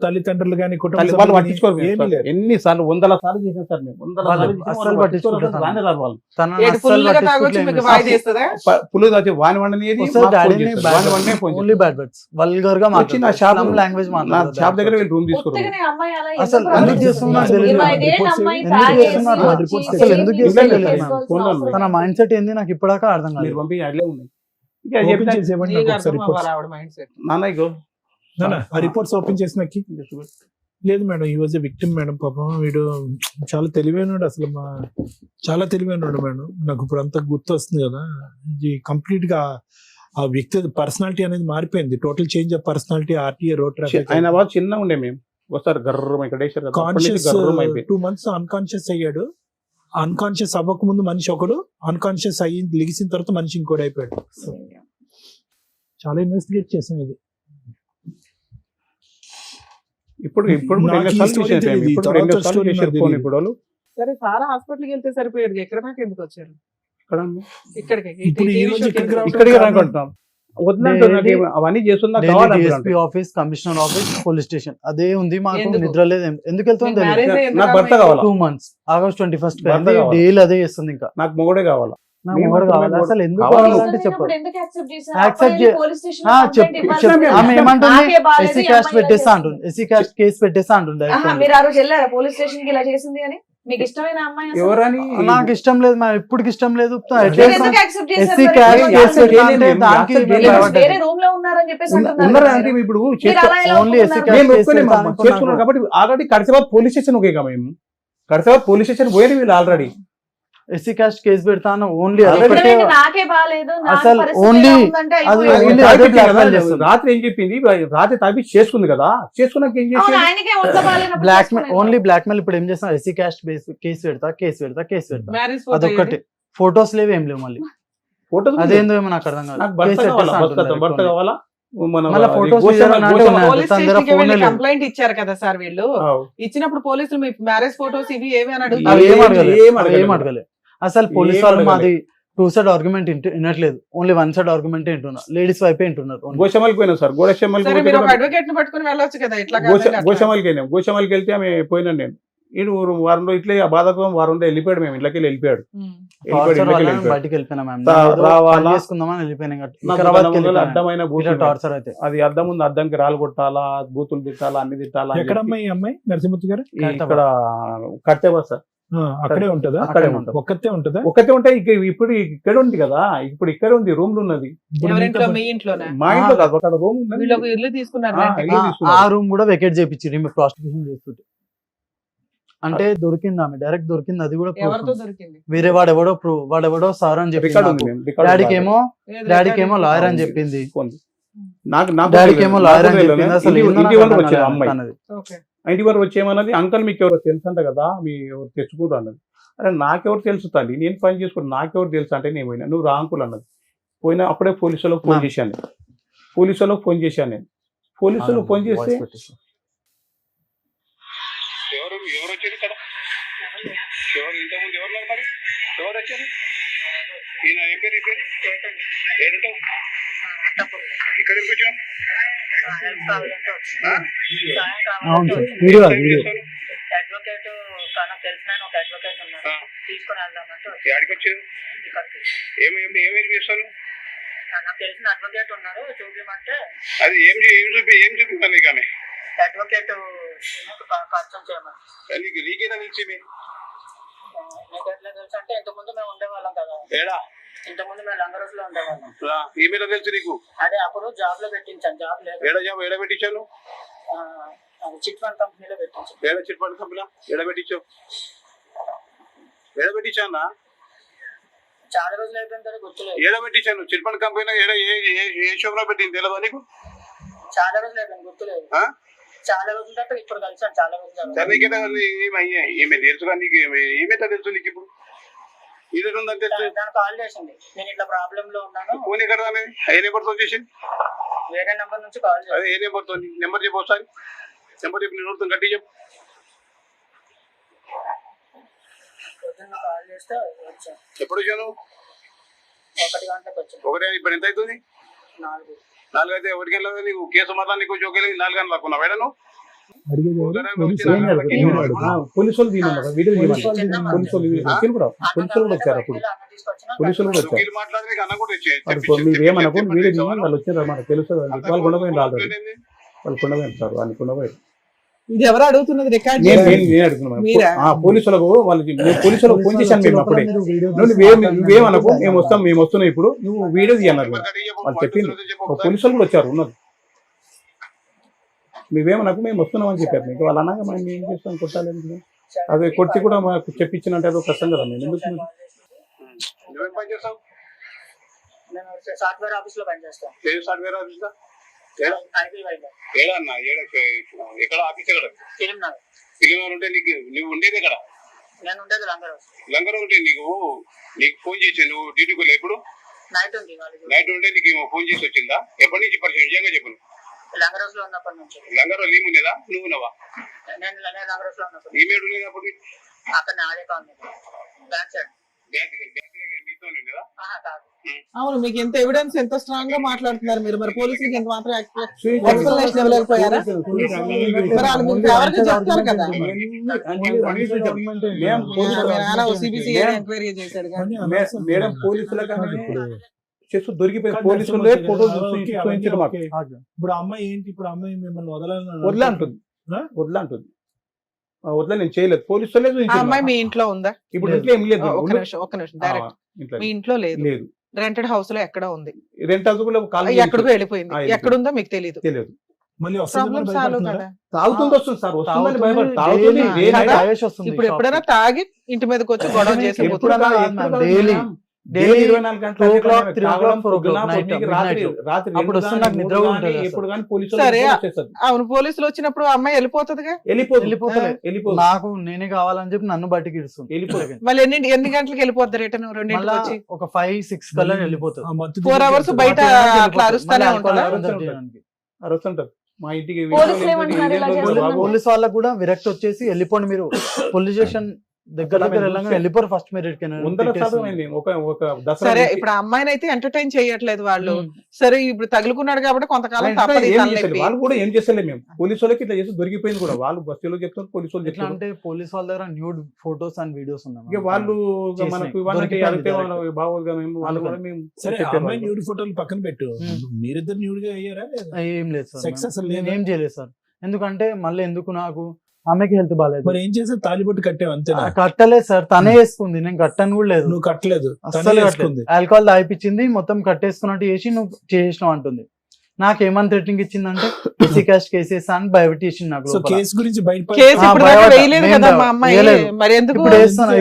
తల్లిదండ్రులు కానీ వాళ్ళు పట్టించుకోరు. ఎన్నిసార్లు 100 సార్లు చేసాం సార్ మేము. 100 పులు తాచి వాని వండని నా షాప్ దగ్గర వీళ్ళు రూమ్ తీసుకున్నారు. తన మైండ్ సెట్ ఏంది నాకు ఇప్పటిదాకా అర్థం కాదు. మీరు పంపి అట్లే ఉన్నాయి. రిపోర్ట్స్ ఓపెన్ చేసినకి లేదు మేడం, ఈ వాజ్ ఎ విక్టిమ్ మేడం. పాపం వీడు చాలా తెలివైనడు, అసలు చాలా తెలివైనడు మేడం. నాకు ఇప్పుడు అంతా గుర్తు వస్తుంది కదా, ఇది కంప్లీట్ గా ఆ వ్యక్తి పర్సనాలిటీ అనేది మారిపోయింది. Total change of personality. RTA road traffic ఆయన వాళ్ళు చిన్న ఉండే మేము ఒకసారి గర్రం ఇక్కడ కాన్షియస్ 2 months అన్కాన్షియస్ అయ్యాడు. అన్కాన్షియస్ అవ్వక ముందు మనిషి ఒకడు, అన్కాన్షియస్ అయ్యి లిగిసిన తర్వాత మనిషి ఇంకోటి అయిపోయాడు. చాలా ఇన్వెస్టిగేట్ చేసాం ఇది. ఇప్పుడు సరే సారా హాస్పిటల్కి వెళ్తే సరిపోయారు, ఎక్కడ దాకా ఎందుకు వచ్చారు? ఇక్కడికి రాకుంటున్నాం. అవన్నీ చేస్తున్నా office, commissioner office, police station అదే ఉంది. మాకు నిద్ర లేదు. ఎందుకు వెళ్తుంది? నాకు భర్త కావాలి. 2 months ఆగస్ట్ 21st డైలీ అదే చేస్తుంది. ఇంకా నాకు మొగడే కావాలా. అసలు ఎందుకు చెప్పారు? ఆమె ఏమంటుంది, ఎస్సీ క్యాస్ట్ పెట్టేస్తా అంటుంది, ఎస్సీ క్యాస్ట్ కేసు పెట్టేస్తా అంటుంది. మీరు ఆ రోజు వెళ్ళారా పోలీస్ స్టేషన్ కి ఇలా చేసింది అని? మీకు ఇష్టమైన అమ్మాయి అసలు? ఎవరని నాకు ఇష్టం లేదు మా ఇప్పటికి ఇష్టం లేదు మీరు ఎందుకు accept చేశారు ఎస్సీ మరి? క్యాస్ట్ మీరు కేసు accept పెడతా అంటే చేయలేదు. దానికి accept మేము చేయలేదు. భయపడ్డాం. వేరే రూమ్ లో ఉన్నారని చెప్పేసి అంటున్నారు ఉన్నారా కదా అంటే మీరు. ఇప్పుడు మీరు అలా ఎలా ఓన్లీ ఎస్సీ ఒప్పుకున్నారు? మేము క్యాస్ట్ ఒప్పుకోలేము కేసు అమ్మ. పెడతా చేసుకున్నాం అనుకున్నాను. కాబట్టి ఆల్రెడీ కడిసేవారు పోలీస్ స్టేషన్ ఒకేగా మేము కడిసేవారు పోలీస్ స్టేషన్ పోయి వీళ్ళు ఆల్రెడీ ఎస్సీ క్యాస్ట్ కేసు పెడతాను ఓన్లీ Already అదొకటే. నిజమేంటి, నాకే బాగాలేదు నా అసలు పరిస్థితి only ఎలా ఉందంటే అది అయిపోయింది. only అదే blackmail చేస్తుంది. రాత్రి ఏం చెప్పింది రాత్రి తాపి చేసుకుంది కదా చేసుకున్నాక ఏం అవును, చేసి ఆయనకే ఒంట్లో బాగాలేనప్పుడు బ్లాక్ మెయిల్ చేసుకునేది. ఓన్లీ బ్లాక్ మెయిల్ ఇప్పుడు ఏం చేస్తాం ఎస్సీ క్యాస్ట్ కేసు పెడతా మ్యారేజ్ అదొక్కటే. ఫొటోస్ లేవు ఏం లేవు మళ్ళీ ఫోటో అదేందో ఏమో నాకు అర్థం కాదు నాకు భర్త కేసు కావాలా పెట్టేస్తా భర్త అంటున్నారు. కావాలా మన మళ్ళా photos గోషమ్మ- తీయాలని అంటే గోషమ్మ- ఉన్నాయి. పోలీస్ తన దగ్గర స్టేషన్ కి phone వెళ్ళి లేదు. కంప్లైంట్ ఇచ్చారు కదా సార్ వీళ్ళు. ఆవ్. ఇచ్చినప్పుడు పోలీసులు మీ మ్యారేజ్ ఫోటోస్ ఇవి ఏమి అని అవి అడుగుతారు. ఏం అడగలేదు. ఏం అవి అడగలేదు. ఏం అడగలేదు అసలు పోలీస్ ఏం వాళ్ళు అడగలేదు. మాది 2 సైడ్ ఆర్గ్యుమెంట్ వినట్లేదు ఓన్లీ 1 సైడ్ ఆర్గ్యుమెంట్ వింటున్నారు లేడీస్ వైపే వింటున్నారు only. గోషమ్మలకి పోయినాం సార్ సరే మీరు ఒక అడ్వకేట్ ని పట్టుకుని వెళ్ళొచ్చు కదా ఇట్లా గోషమ్మలకి వెళ్ళాం గోషమ్మలకి వెళ్తే ఆమె పోయినాను నేను ఈడు వారంలో ఇట్లా ఆ బాధకం వారంలో వెళ్ళిపోయాడు మేము ఇంట్లోకి వెళ్ళిపోయాడు టార్చర్ వల్ల వెళ్ళిపోయాడు. నేను బయటికి వెళ్ళిపోయినా మ్యామ్ రావాలా? చేసుకుందామని వెళ్ళిపోయినా ఇంకా నాకు వికారాబాద్కి దాని వల్ల వెళ్ళిపోయినా. అడ్డమైన ఇలా బూతులు టార్చర్ అయితే అది అద్దం ఉంది అద్దంకి రాళ్ళు కొట్టాలా బూతులు తిట్టాలా అన్ని తిట్టాలా అని ఎక్కడ చెప్పి అమ్మాయి ఈ అమ్మాయి నరసింహమూర్తి గారు ఇక్కడ కట్టేవా సార్ అక్కడే ఉంటదా అక్కడే ఉంటుంది. ఒక్కతే ఉంటదా ఒకటే ఉంటే ఇప్పుడు ఇక్కడ ఉంది కదా ఇప్పుడు ఇక్కడ ఉంది రూమ్ లో ఉన్నది ఇప్పుడు ఎవరింట్లో మీతో- మీ ఇంట్లోనే మా ఇంట్లో కాదు అక్కడ రూమ్ ఉన్నది వీళ్ళు ఒక ఇల్లు తీసుకున్నారు ఆ, రెంట్కి. ఇల్లు తీసుకున్నారు. ఆ రూమ్ కూడా వెకేట్ చేయించి మేము ప్రాస్టిట్యూషన్ చేస్తుంటే అంటే దొరికింది ఆమె డైరెక్ట్ దొరికింది అది కూడా proof ఎవరితో ఉంది. దొరికింది వేరే వాడెవడో సార్ అని రికార్డు చెప్పింది ఉంది నాకు. మేము, రికార్డు డాడీకి ఉంది. ఏమో లేదు, డాడీకి ఏమో రికార్డు లాయర్ అని ఉంది. చెప్పింది ఉంది. నాకు డాడీకి తెలియదు. ఏమో నాకు లాయర్ అని తెలియదు. చెప్పింది అసలు ఇంటి- ఏందో ఇంటి నాకు వాళ్ళు అర్థం వచ్చారు కాలేదు అమ్మాయి తనది. ఓకే. ఇంటి వరకు వచ్చేమన్నది అంకల్ మీకు ఎవరో తెలుసు అంట కదా మీ ఎవరు తెచ్చుకోరు అన్నది అరే నాకెవరు తెలుసు తల్లి నేను పని చేసుకుని నాకెవరు తెలుసు అంటే నేను పోయినా నువ్వు రా అంకుల్ అన్నది పోయినా అప్పుడే పోలీసు వాళ్ళకి ఫోన్ చేశాను నేను పోలీసు వాళ్ళకి ఫోన్ చేశాను నేను పోలీసు వాళ్ళకి ఫోన్ చేస్తే వాయిస్ పెట్టేసి. ఎవరు వచ్చారు ఇక్కడ ఎవరు ఇంతకుముందు ఎవరు లేరు మరి ఎవరు వచ్చారు ఈయన ఏం పేరు ఏడుంటావు ఇక్కడ ఎందుకు వచ్చావు అవును సార్ వీడియో కాదు, వీడియో అడ్వకేట్ నాకు తెలిసిన ఒక అడ్వకేట్ ఉన్నారు తీసుకొని వెళ్దామంటే యాడికి వచ్చారు ఇక్కడికి ఏమేమి చేస్తాను నాకు తెలిసిన అడ్వకేట్ ఉన్నారు చూపించమంటే అది ఏం చూపిస్తాను నీకు ఆమె అడ్వకేట్ కన్సల్ట్ చేయమని నీకేనా నిలిచి మీకు ఎట్లా తెలుసు అంటే ఇంతకుముందు మేము ఉండేవాళ్ళం కదా ఏడా ఇంతకుముందు మేము లంగరూస్ లో ఉండేవాళ్ళం ఈ మీద తెలుసు నీకు అదే అప్పుడు జాబ్ లో పెట్టించాను జాబ్ లేదు ఏడ పెట్టించాను చిట్ ఫండ్ కంపెనీలో పెట్టించాను ఏడ చిట్పండి కంపెనీ ఏడ పెట్టించావు ఏడ పెట్టించానా చాలా రోజులు అయిపోయిన తర్వాత గుర్తులేదు ఏడ పెట్టించాను చిట్పండి కంపెనీ ఏడ ఏ షోలో పెట్టింది తెలియదా నీకు చాలా రోజులు అయిపోయింది గుర్తులేదు ఆ? చాలా రోజుల తర్వాత ఇప్పుడు కలిసాను చాలా రోజులు సరే నీకేదా ఈమె తెలుసుగా నీకు ఏమైతే తెలుసు నీకు ఇప్పుడు ఇది ఉందని తెలుసు దానికి కాల్ చేసింది నేను ఇట్లా ప్రాబ్లమ్ లో ఉన్నాను ఫోన్ ఎక్కడ ఏ నెంబర్తో చేసి వేరే నెంబర్ నుంచి కాల్ చేసింది అదే ఏ నెంబర్తో నెంబర్ చెప్పు ఒకసారి నెంబర్ చెప్పి నేను నోడుతాను గట్టి చెప్పు పొద్దున్న కాల్ చేస్తే వచ్చాను ఎప్పుడు వచ్చాను 1 గంటలకు వచ్చాను ఒకటే ఇప్పుడు ఎంత అవుతుంది 4 4 అయితే 1 గంటల నీకు కేసు మాత్రం నీకు జోకేది 4 గంటలకు లాక్కున్నావు వేడను అడిగేది ఎవరు? పోలీసు ఏం వాళ్ళు? కాదు, పోలీసు వాళ్ళు తీయమన్నారు వీడియో తీయమన్నారు పోలీసు వాళ్ళు వచ్చారు కూడా పోలీసు వాళ్ళు కూడా వచ్చారు అప్పుడు పోలీసు వాళ్ళు కూడా వచ్చారు వీళ్ళు మాట్లాడి నీకు అన్న కూడా వాళ్ళు మీరు ఏమనకు వీడియో తీయమని వాళ్ళు వచ్చారు అన్నమాట తెలుసు అని చెప్పి వాళ్ళు కొండపోయింది ఆల్రెడీ వాళ్ళు కొండపోయింది సార్ వాళ్ళు కొండపోయారు ఇది ఎవరు అడుగుతున్నది రికార్డ్ నేను చేసి? నేను అడుగుతున్నాను మీరా? పోలీసులకు వాళ్ళకి పోలీసులకు ఫోన్ చేశాను మేము అప్పుడే నువ్వేమనకు మేము వస్తున్నాం ఇప్పుడు నువ్వు వీడియో తీయన్నారు వాళ్ళు చెప్పింది పోలీసులు కూడా వచ్చారు ఉన్నారు నువ్వేమనకు మేము వస్తున్నాం అని చెప్పారు మీకు వాళ్ళు అన్నాక మనం ఏం చేస్తాం కొట్టాలి అదే కొట్టి కూడా మాకు చెప్పించినట్టు అదో కష్టం కదా మేము ఎందుకు నువ్వేం పని చేస్తావు నేను సాఫ్ట్వేర్ ఆఫీస్ లో పనిచేస్తాను ఏ సాఫ్ట్వేర్ ఆఫీస్గా ఐటీ వైద్య ఏడన్నా ఎక్కడ ఆఫీస్ ఎక్కడ ఫిలిం నగర్ సినిమాలు ఉంటే నీకు నువ్వు ఉండేది ఎక్కడ నేను ఉండేది లంగరోస్ లంగర్ ఉంటే నీకు ఫోన్ చేసి నువ్వు డ్యూటీకి వెళ్ళి ఎప్పుడు నైట్ ఉంది వాళ్ళకి నైట్ ఉంటే నీకు ఫోన్ చేసి వచ్చిందా ఎప్పటి నుంచి పరిచయం నిజంగా చెప్పు లంగరోస్ లో ఉన్నప్పటి నుంచి లంగర్ లీవ్ ఉండేదా నువ్వు ఉన్నావా నేను లంగరోస్ లో ఉన్నప్పుడు ఈమెయిల్ ఉండేది అప్పుడు అక్కడ నాదే కాలనీ బ్యాక్ సైడ్ బ్యాంక్ మీతో ఉండేదా కాదు అవును మీకు ఎంత ఎవిడెన్స్ ఎంత స్ట్రాంగ్ గా మాట్లాడుతున్నారు మీరు మరి పోలీసులకి ఎంత మాత్రం ఎక్స్ప్లెనేషన్ ఇవ్వలేకపోయారా మరి వాళ్ళు మీకు ఫేవర్ గా చెప్తారు కదా సిబిసి ఎంక్వైరీ చేశాడు కానీ మేడం పోలీసులగానే ఇప్పుడు చేస్తూ దొరికిపోయి పోలీసులే ఫోటో ఓకే, చూపించడం మాకు ఓకే. ఇప్పుడు అమ్మాయి ఏంటి ఇప్పుడు అమ్మాయి మిమ్మల్ని వదలాలని వదిలే అంటుంది ఆ? వదిలే అంటుంది వద్ద నేను చేయలేదు, పోలీసు వాళ్ళే ఆ చూపించారు. అమ్మాయి మీ ఇంట్లో ఉందా? ఇప్పుడు లేదు. ఇంట్లో ఏం లేదు, ఒక్క నిమిషం డైరెక్ట్ ఇంట్లో మీ ఇంట్లో లేదు, లేదు. రెంటెడ్ హౌస్ లో ఎక్కడ ఉంది, రెంట్ హౌస్ కూడా కాల్ ఎక్కడికో వెళ్ళిపోయింది, వెళ్ళిపోయింది. ఎక్కడుందో మీకు తెలియదు. తెలియదు. మళ్ళీ ప్రాబ్లం సాల్వ్ కదా. తాగుతుంది వస్తుంది సార్, వస్తుందని తాగుతుంది, భయపడి తాగుతుంది. daily day night. తాగేసి వస్తుంది ఇప్పుడు ఎప్పుడైనా తాగి ఇంటి మీదకి వచ్చి గొడవ చేసి ఎప్పుడు పోతుంది. అలా ఎప్పుడు ma'am, కాదు daily. మేడం. daily 24 గంటలు 2 o'clock, అదే 3 o'clock, తాగడం, 4 o'clock, పొద్దున, night, పొద్దున్నకి, midnight. రాత్రి అప్పుడు రెండు వస్తుంది, కానీ, నాకు నిద్ర మూడు కూడా కానీ, ఉంటుంది ఎప్పుడు కానీ పోలీసు సరే. వాళ్ళు వచ్చేస్తారు. అవును, పోలీసులు వచ్చినప్పుడు ఆ అమ్మాయి వెళ్ళిపోతుందిగా. వెళ్ళిపోతలే. వెళ్ళిపోదు. నాకు నేనే కావాలని చెప్పి నన్ను బయటికి ఇడుస్తుంది. వెళ్ళిపోదు. మళ్ళీ ఎన్ని గంటలకు వెళ్ళిపోద్ది రిటర్న్? రెండింటికి మళ్ళా వచ్చి ఒక 5-6 కల్లా వెళ్ళిపోతుంది. 4 hours బయట అట్లా అరుస్తూనే ఉంటారా? అరుస్తుంటారు. మా ఇంటికి పోలీసులు ఏమంటున్నారు ఇలా చేస్తున్నారు? పోలీస్ వాళ్ళకి కూడా విరక్తి వచ్చేసి వెళ్ళిపోండి మీరు, పోలీస్ స్టేషన్ దగ్గర వెళ్ళంగా వెళ్ళిపోరు ఫస్ట్ మీరు ముందర చదవమైంది. ఒక దసరా సరే, నుంచి ఇప్పుడు ఆ అమ్మాయిని అయితే ఎంటర్టైన్ చేయట్లేదు వాళ్ళు. ఉమ్. సరే, ఇప్పుడు తగులుకున్నాడు కాబట్టి కొంతకాలం ఆయన తప్పదు ఈ ఏం తలనొప్పి. చేసేది? వాళ్ళు కూడా ఏం చేస్తలే, మేము పోలీసు వాళ్ళకి ఇట్లా చేసి దొరికిపోయింది కూడా. వాళ్ళు బస్సులో చెప్తారు, పోలీసు వాళ్ళు ఎట్లా చెప్తారు. అంటే పోలీస్ వాళ్ళ దగ్గర న్యూడ్ ఫోటోస్ అండ్ వీడియోస్ ఇక ఉన్నాయి. వాళ్ళు చేసినాయి. మనకు ఇవన్నీ దొరికిపోయింది అడిగితే direct. మనం బాగోదుగా మేము వాళ్ళు కూడా మేము సరే, ఆ చెప్పేవాళ్ళం. అమ్మాయి న్యూడ్ ఫోటోలు పక్కన పెట్టు, మీరిద్దరు న్యూడ్ గా అయ్యారా లేదా? ఏం లేదు సార్, Sex అసలు లేదా? నేను ఏం చేయలేదు సార్. ఎందుకంటే మళ్ళీ ఎందుకు, నాకు ఆమెకి హెల్త్ బాగాలేదు. మరి ఏం చేసావు? తాలిబొట్టు కట్టావు అంతేనా? కట్టలేదు సార్, తనే వేసుకుంది, నేను కట్టను కూడా లేదు. నువ్వు కట్టలేదు, తనే అస్సలు వేసుకుంది. ఆల్కహాల్ తాగిపించింది, మొత్తం కట్టేసుకున్నట్టు చేసి నువ్వు చేసినావు అంటుంది. నాకేమని థ్రెటనింగ్ ఇచ్చిందంటే ఎస్సీ క్యాస్ట్ కేసెస్ అని భయపెట్టేసింది నాకు. సో లోపల. కేసు గురించి బయట కేసు ఇప్పుడు దాకా భయపడ్డా. వేయలేదు నేను కదా మా అమ్మాయి. వేయలేదు. మరి ఎందుకు?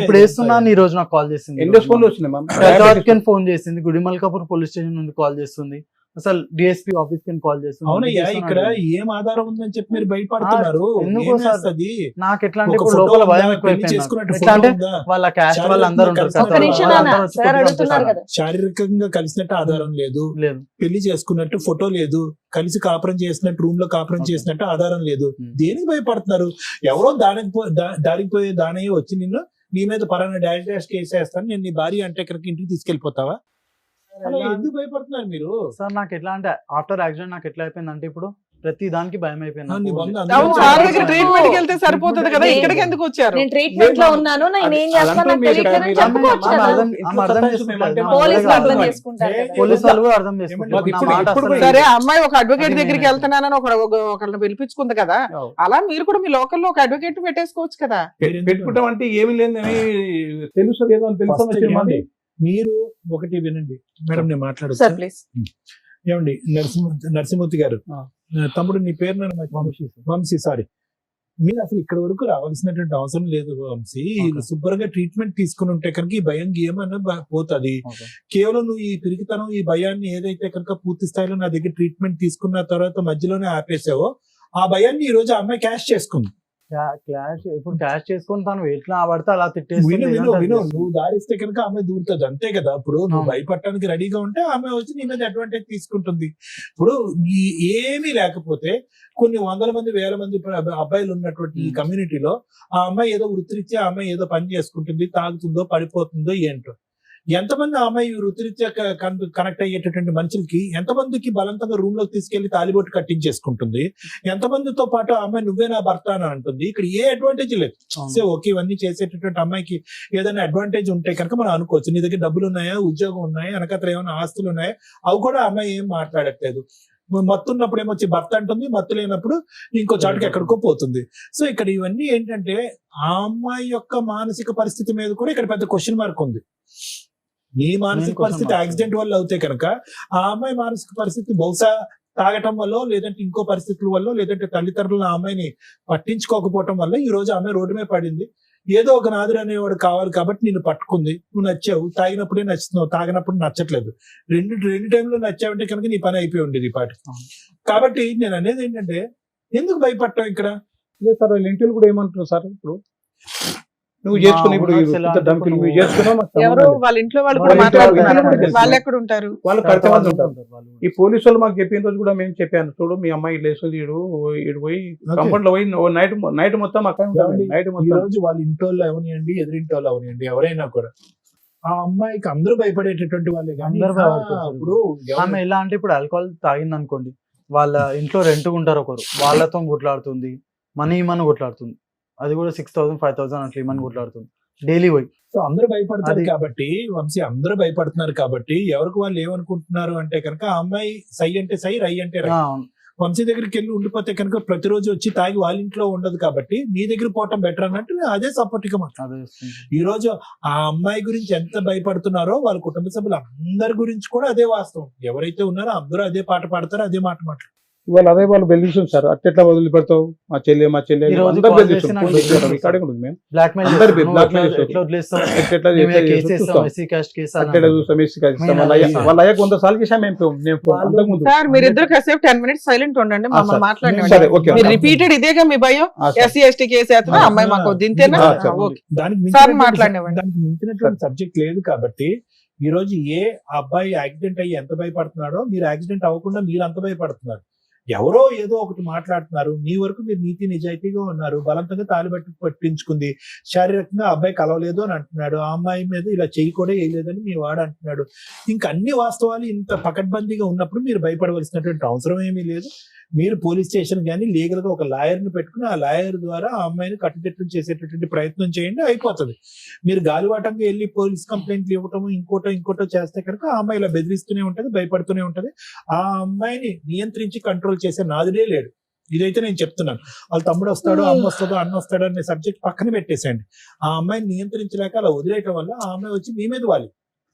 ఇప్పుడు వేస్తున్నాను. ఈ రోజు నాకు కాల్ చేసింది. ఎన్ని ఫోన్లు వచ్చినాయి మ్యామ్? ఫోన్ చేసింది, గుడిమల్కాపూర్ పోలీస్ స్టేషన్ నుండి కాల్ చేస్తుంది, అసలు డిఎస్పీ ఆఫీస్ కి కాల్ చేస్తుంది. అవునయ్యా, ఇక్కడ ఏం ఆధారం ఉందని చెప్పి మీరు భయపడుతున్నారు? ఎందుకో ఏం సార్, చేస్తది? నాకు ఎట్లా అంటే ఒక ఇప్పుడు ఫోటో లోపల ఉందా? భయం పెళ్లి ఎక్కువైపోయింది. చేసుకున్నట్టు ఎట్లా అంటే ఫోటో ఉందా? వాళ్ళ క్యాస్ట్ వాళ్ళు అందరూ ఉంటారు సార్. ఒక్క నిమిషం నాన్న, వాళ్ళందరూ వచ్చి సార్ కొట్టుకొని అడుగుతున్నారు చేస్తారు. కదా. శారీరకంగా కలిసినట్టు ఆధారం లేదు, లేదు. పెళ్లి చేసుకున్నట్టు ఫోటో లేదు, కలిసి కాపురం చేసినట్టు, రూమ్ లో కాపురం Okay. చేసినట్టు ఆధారం లేదు. Hmm. దేనికి భయపడుతున్నారు? ఎవరో దారికి పోయే దానయ్య వచ్చి నిన్ను నీ మీద పరాన్న డాష్ కేసు వేస్తాను, నేను నీ భార్య అంటే ఇక్కడికి ఇంటికి తీసుకెళ్లిపోతావా? అలా ఎందుకు భయపడుతున్నారు మీరు? సార్ నాకు ఎట్లా అంటే ఆఫ్టర్ యాక్సిడెంట్ నాకు ఎట్లా అయిపోయింది అంటే ఇప్పుడు ప్రతి దానికి భయం అయిపోయింది నీ నాకు. బంధు అవును, అందరూ వాళ్ళ దగ్గర చెప్పారు. ట్రీట్మెంట్ కి వెళ్తే సరిపోతుంది కదా, నేను- ఇక్కడికి ఎందుకు వచ్చారు? నేను ట్రీట్మెంట్ లో ఉన్నాను, నేను ఏం చేస్తాను నాకు తెలియట్లేదని చెప్పుకోవచ్చు కదా. అర్థం చేసుకుంటారు. పోలీసులు అర్థం అర్థం చేసుకుంటారు కదా. పోలీసు వాళ్ళు కూడా అర్థం చేసుకుంటారు. మాకు నా ఇప్పుడు- మాట ఇప్పుడు అసలు సరే, ఆ అమ్మాయి ఒక అడ్వకేట్ అది దగ్గరికి నేను వెళ్తున్నానని ఒకళ్ళని పిలిపించుకుంది కదా, అవును. అలా మీరు కూడా మీ లోకల్లో ఒక అడ్వకేట్ పెట్టేసుకోవచ్చు కదా. పెట్టుకుంటాం అంటే ఏమి లేదని తెలుస్తుంది ఏదో అని తెలుసు First ఏమండి? మీరు ఒకటి వినండి మేడం, నేను సార్ మాట్లాడచ్చు. ప్లీజ్. ఏమండి, నరసింహమూర్తి గారు, ఆ. తమ్ముడు నీ పేరు నన్ను వంశీ, సారీ. మీరు అసలు ఇక్కడ వరకు రావాల్సినటువంటి అవసరం లేదు వంశీ. Okay. శుభ్రంగా ట్రీట్మెంట్ తీసుకుని ఉంటే కనుక ఈ భయం గేమన్నా పోతుంది. Okay. కేవలం నువ్వు ఈ పిరికితనం, ఈ భయాన్ని ఏదైతే కనుక పూర్తి స్థాయిలో నా దగ్గర ట్రీట్మెంట్ తీసుకున్న తర్వాత మధ్యలోనే ఆపేసావో, ఆ భయాన్ని ఈ రోజు ఆ అమ్మాయి క్యాష్ చేసుకుంది. క్లాష్ ఇప్పుడు క్యాష్ చేసుకొని తను ఎట్లా పడితే అలా తిట్టేస్తుంది. విను ఏదంటే అది నువ్వు దారిస్తే కనుక ఆమె దూరుతుంది, అంతే కదా. ఇప్పుడు నువ్వు అవును. భయపడటానికి రెడీగా ఉంటే ఆమె వచ్చి నీ మీద అడ్వాంటేజ్ తీసుకుంటుంది. ఇప్పుడు ఏమీ లేకపోతే కొన్ని వందల మంది, వేల మంది అబ్బాయిలు ఉన్నటువంటి ఈ కమ్యూనిటీలో ఆ అమ్మాయి ఏదో వృత్తిరీత్యా ఆ అమ్మాయి ఏదో పని చేసుకుంటుంది, తాగుతుందో పడిపోతుందో ఏంటో. ఎంతమంది ఆ అమ్మాయి వృత్తిరీత్యా కనెక్ట్ అయ్యేటటువంటి మనుషులకి ఎంతమందికి బలవంతంగా రూమ్ లోకి తీసుకెళ్లి తాలిబొట్టు కట్టించేసుకుంటుంది, ఎంతమందితో పాటు ఆ అమ్మాయి నువ్వే నా భర్త అని అంటుంది. ఇక్కడ ఏ అడ్వాంటేజ్ లేదు. అవును. సో ఓకే, ఇవన్నీ చేసేటటువంటి అమ్మాయికి ఏదైనా అడ్వాంటేజ్ ఉంటే కనుక మనం అనుకోవచ్చు. నీ దగ్గర డబ్బులు ఉన్నాయా, ఉద్యోగం ఉన్నాయా, వెనకత్ర ఏమైనా ఆస్తులు ఉన్నాయా, అవి కూడా ఆ అమ్మాయి ఏం మాట్లాడట్లేదు. మత్తు ఉన్నప్పుడు ఏమొచ్చి భర్త అంటుంది, మత్తు లేనప్పుడు ఇంకో చాటుకి ఎక్కడికో పోతుంది. సో ఇక్కడ ఇవన్నీ ఏంటంటే ఆ అమ్మాయి యొక్క మానసిక పరిస్థితి మీద కూడా ఇక్కడ పెద్ద క్వశ్చన్ మార్క్ ఉంది. నీ మానసిక పరిస్థితి యాక్సిడెంట్ వల్ల అవుతే కనుక ఆ అమ్మాయి మానసిక పరిస్థితి బహుశా తాగటం వల్ల, లేదంటే ఇంకో పరిస్థితుల వల్ల, లేదంటే తల్లిదండ్రులు ఆ అమ్మాయిని పట్టించుకోకపోవటం వల్ల ఈ రోజు ఆమె రోడ్డు మీద పడింది. ఏదో ఒక నాదురు అనేవాడు కావాలి కాబట్టి నిన్ను పట్టుకుంది. నువ్వు నచ్చావు, తాగినప్పుడే నచ్చుతున్నావు, తాగినప్పుడు నచ్చట్లేదు. రెండు టైంలో నచ్చావంటే కనుక నీ పని అయిపోయి ఉండేది ఈ పాటికి. కాబట్టి నేను అనేది ఏంటంటే, ఎందుకు భయపడటం ఇక్కడ? లేదు సార్, వాళ్ళ ఇంటిలో కూడా ఏమంటున్నారు సార్, ఇప్పుడు నువ్వు చేసుకుని ఇప్పుడు మా ఊళ్ళో ఇంత ధమ్కిలు నువ్వు చేసుకున్నావు, మాకు సంబంధం ఎవరు లేదు. వాళ్ళ ఇంట్లో వాళ్ళు కూడా వాళ్ళ ఇంట్లో మాట్లాడుతున్నారు, వాళ్ళు కూడా వాళ్ళు ఎక్కడ ఉంటారు? వాళ్ళు ఖర్చు వాళ్ళు ఉంటారు. వాళ్ళు కూడా. ఈ పోలీసు వాళ్ళు మాకు చెప్పిన రోజు కూడా మేము చెప్పాను, చూడు మీ అమ్మాయి లేస్తుంది, ఇటు పోయి కంపౌండ్ లో పోయి నైట్ మొత్తం అక్కడ నైట్ ఈ మొత్తం రోజు వాళ్ళ ఇంటోళ్ళు అవనియండి, ఎదురింటి వాళ్ళు అవనియండి, ఎవరైనా కూడా ఆ అమ్మాయికి అందరూ భయపడేటటువంటి వాళ్ళే. కానీ అందరూ భయపడతారు. ఇప్పుడు ఆమె ఎలా అంటే ఇప్పుడు ఆల్కహాల్ తాగింది అనుకోండి, వాళ్ళ ఇంట్లో రెంట్ ఉంటారు ఒకరు, వాళ్ళతో కొట్లాడుతుంది, మనీ కొట్లాడుతుంది. అది కూడా 6,000 5,000 అట్లా ఇమని కొట్లాడుతుంది డైలీ పోయి. సో అందరూ భయపడతారు అది- కాబట్టి, వంశీ అందరూ భయపడుతున్నారు కాబట్టి ఎవరికి వాళ్ళు ఏమనుకుంటున్నారు అంటే కనుక ఆ అమ్మాయి సై అంటే సై, రై అంటే రై. వంశీ దగ్గరికి వెళ్ళి ఉండిపోతే కనుక ప్రతిరోజు వచ్చి తాగి వాళ్ళ ఇంట్లో ఉండదు కాబట్టి నీ దగ్గర పోవటం బెటర్ అన్నట్టు నేను అదే సపోర్ట్ గా మాట్లాడు. అదే చేస్తుంది. ఈ రోజు ఆ అమ్మాయి గురించి ఎంత భయపడుతున్నారో వాళ్ళ కుటుంబ సభ్యులు అందరి గురించి కూడా అదే వాస్తవం. ఎవరైతే ఉన్నారో అందరూ అదే పాట పాడతారు, అదే మాట మాట్లాడతారు. ఇవాళ అదే వాళ్ళు బెదిరిస్తుంది సార్, అట్లా వదిలిపెడతావు మా చెల్లి ఈ రోజు అందరు call బెదిరిస్తారు. చేసి నాకు పోలీస్ బెదిరిస్తారు. రికార్డింగ్ ఉంది మేము. బ్లాక్మెయిల్ అందరు చేస్తారు. blackmail నువ్వు చేస్తారు. ఎట్లా వదిలేస్తావు? ఎట్లా మేము చేస్తే కేసు వేస్తాం, చూస్తాం. ఎస్సీ కాస్ట్ కేసు అట్లా చూస్తాం, ఎస్సీ కాదు ఇస్తాం. వాళ్ళ అయ్యాక 100 సార్లు చేసాం మేము అంతకు ముందు. సార్ మీరిద్దరు కాసేపు 10 minutes సైలెంట్ ఉండండి, మమ్మల్ని సరే. మాట్లాడండి. సరే, ఓకే. మీరు రిపీటెడ్ ఇదేగా మీ భయం, ఎస్సీ ఎస్టీ కేసు వేస్తున్నా అమ్మాయి మాకు దింతేనా? సరే. ఓకే దానికి సార్ మించినటువంటి- మాట్లాడినవ్వండి. దానికి మించినటువంటి సబ్జెక్ట్ లేదు కాబట్టి ఈ రోజు అబ్బాయి యాక్సిడెంట్ అయ్యి ఎంత భయపడుతున్నాడో మీరు యాక్సిడెంట్ అవ్వకుండా మీరు అంత భయపడుతున్నారు. ఎవరో ఏదో ఒకటి మాట్లాడుతున్నారు, మీ వరకు మీరు నీతి నిజాయితీగా ఉన్నారు, బలవంతంగా తాలిబట్టి పట్టించుకుంది, శారీరకంగా ఆ అబ్బాయి కలవలేదు అని అంటున్నాడు, ఆ అమ్మాయి మీద ఇలా చెయ్యి కూడా వేయలేదని మీ వాడు అంటున్నాడు. ఇంకా అన్ని వాస్తవాలు ఇంత పకడ్బందీగా ఉన్నప్పుడు మీరు భయపడవలసినటువంటి అవసరం ఏమీ లేదు. మీరు పోలీస్ స్టేషన్ కానీ లీగల్ గా ఒక లాయర్ ని పెట్టుకుని ఆ లాయర్ ద్వారా ఆ అమ్మాయిని కట్టుదిట్టం చేసేటటువంటి ప్రయత్నం చేయండి, అయిపోతుంది. మీరు గాలివాటంగా వెళ్ళి పోలీస్ కంప్లైంట్లు ఇవ్వటము ఇంకోటో చేస్తే కనుక ఆ అమ్మాయి ఇలా బెదిరిస్తూనే ఉంటది, భయపడుతూనే ఉంటది. ఆ అమ్మాయిని నియంత్రించి కంట్రోల్ చేసే నాదుడే లేడు. ఇదైతే నేను చెప్తున్నాను. వాళ్ళ తమ్ముడు వస్తాడో అమ్మ వస్తుందో అన్న వస్తాడో అనే సబ్జెక్ట్ పక్కన పెట్టేసేయండి. ఆ అమ్మాయిని నియంత్రించలేక అలా వదిలేయటం వల్ల ఆ అమ్మాయి వచ్చి మీ మీద వాలి.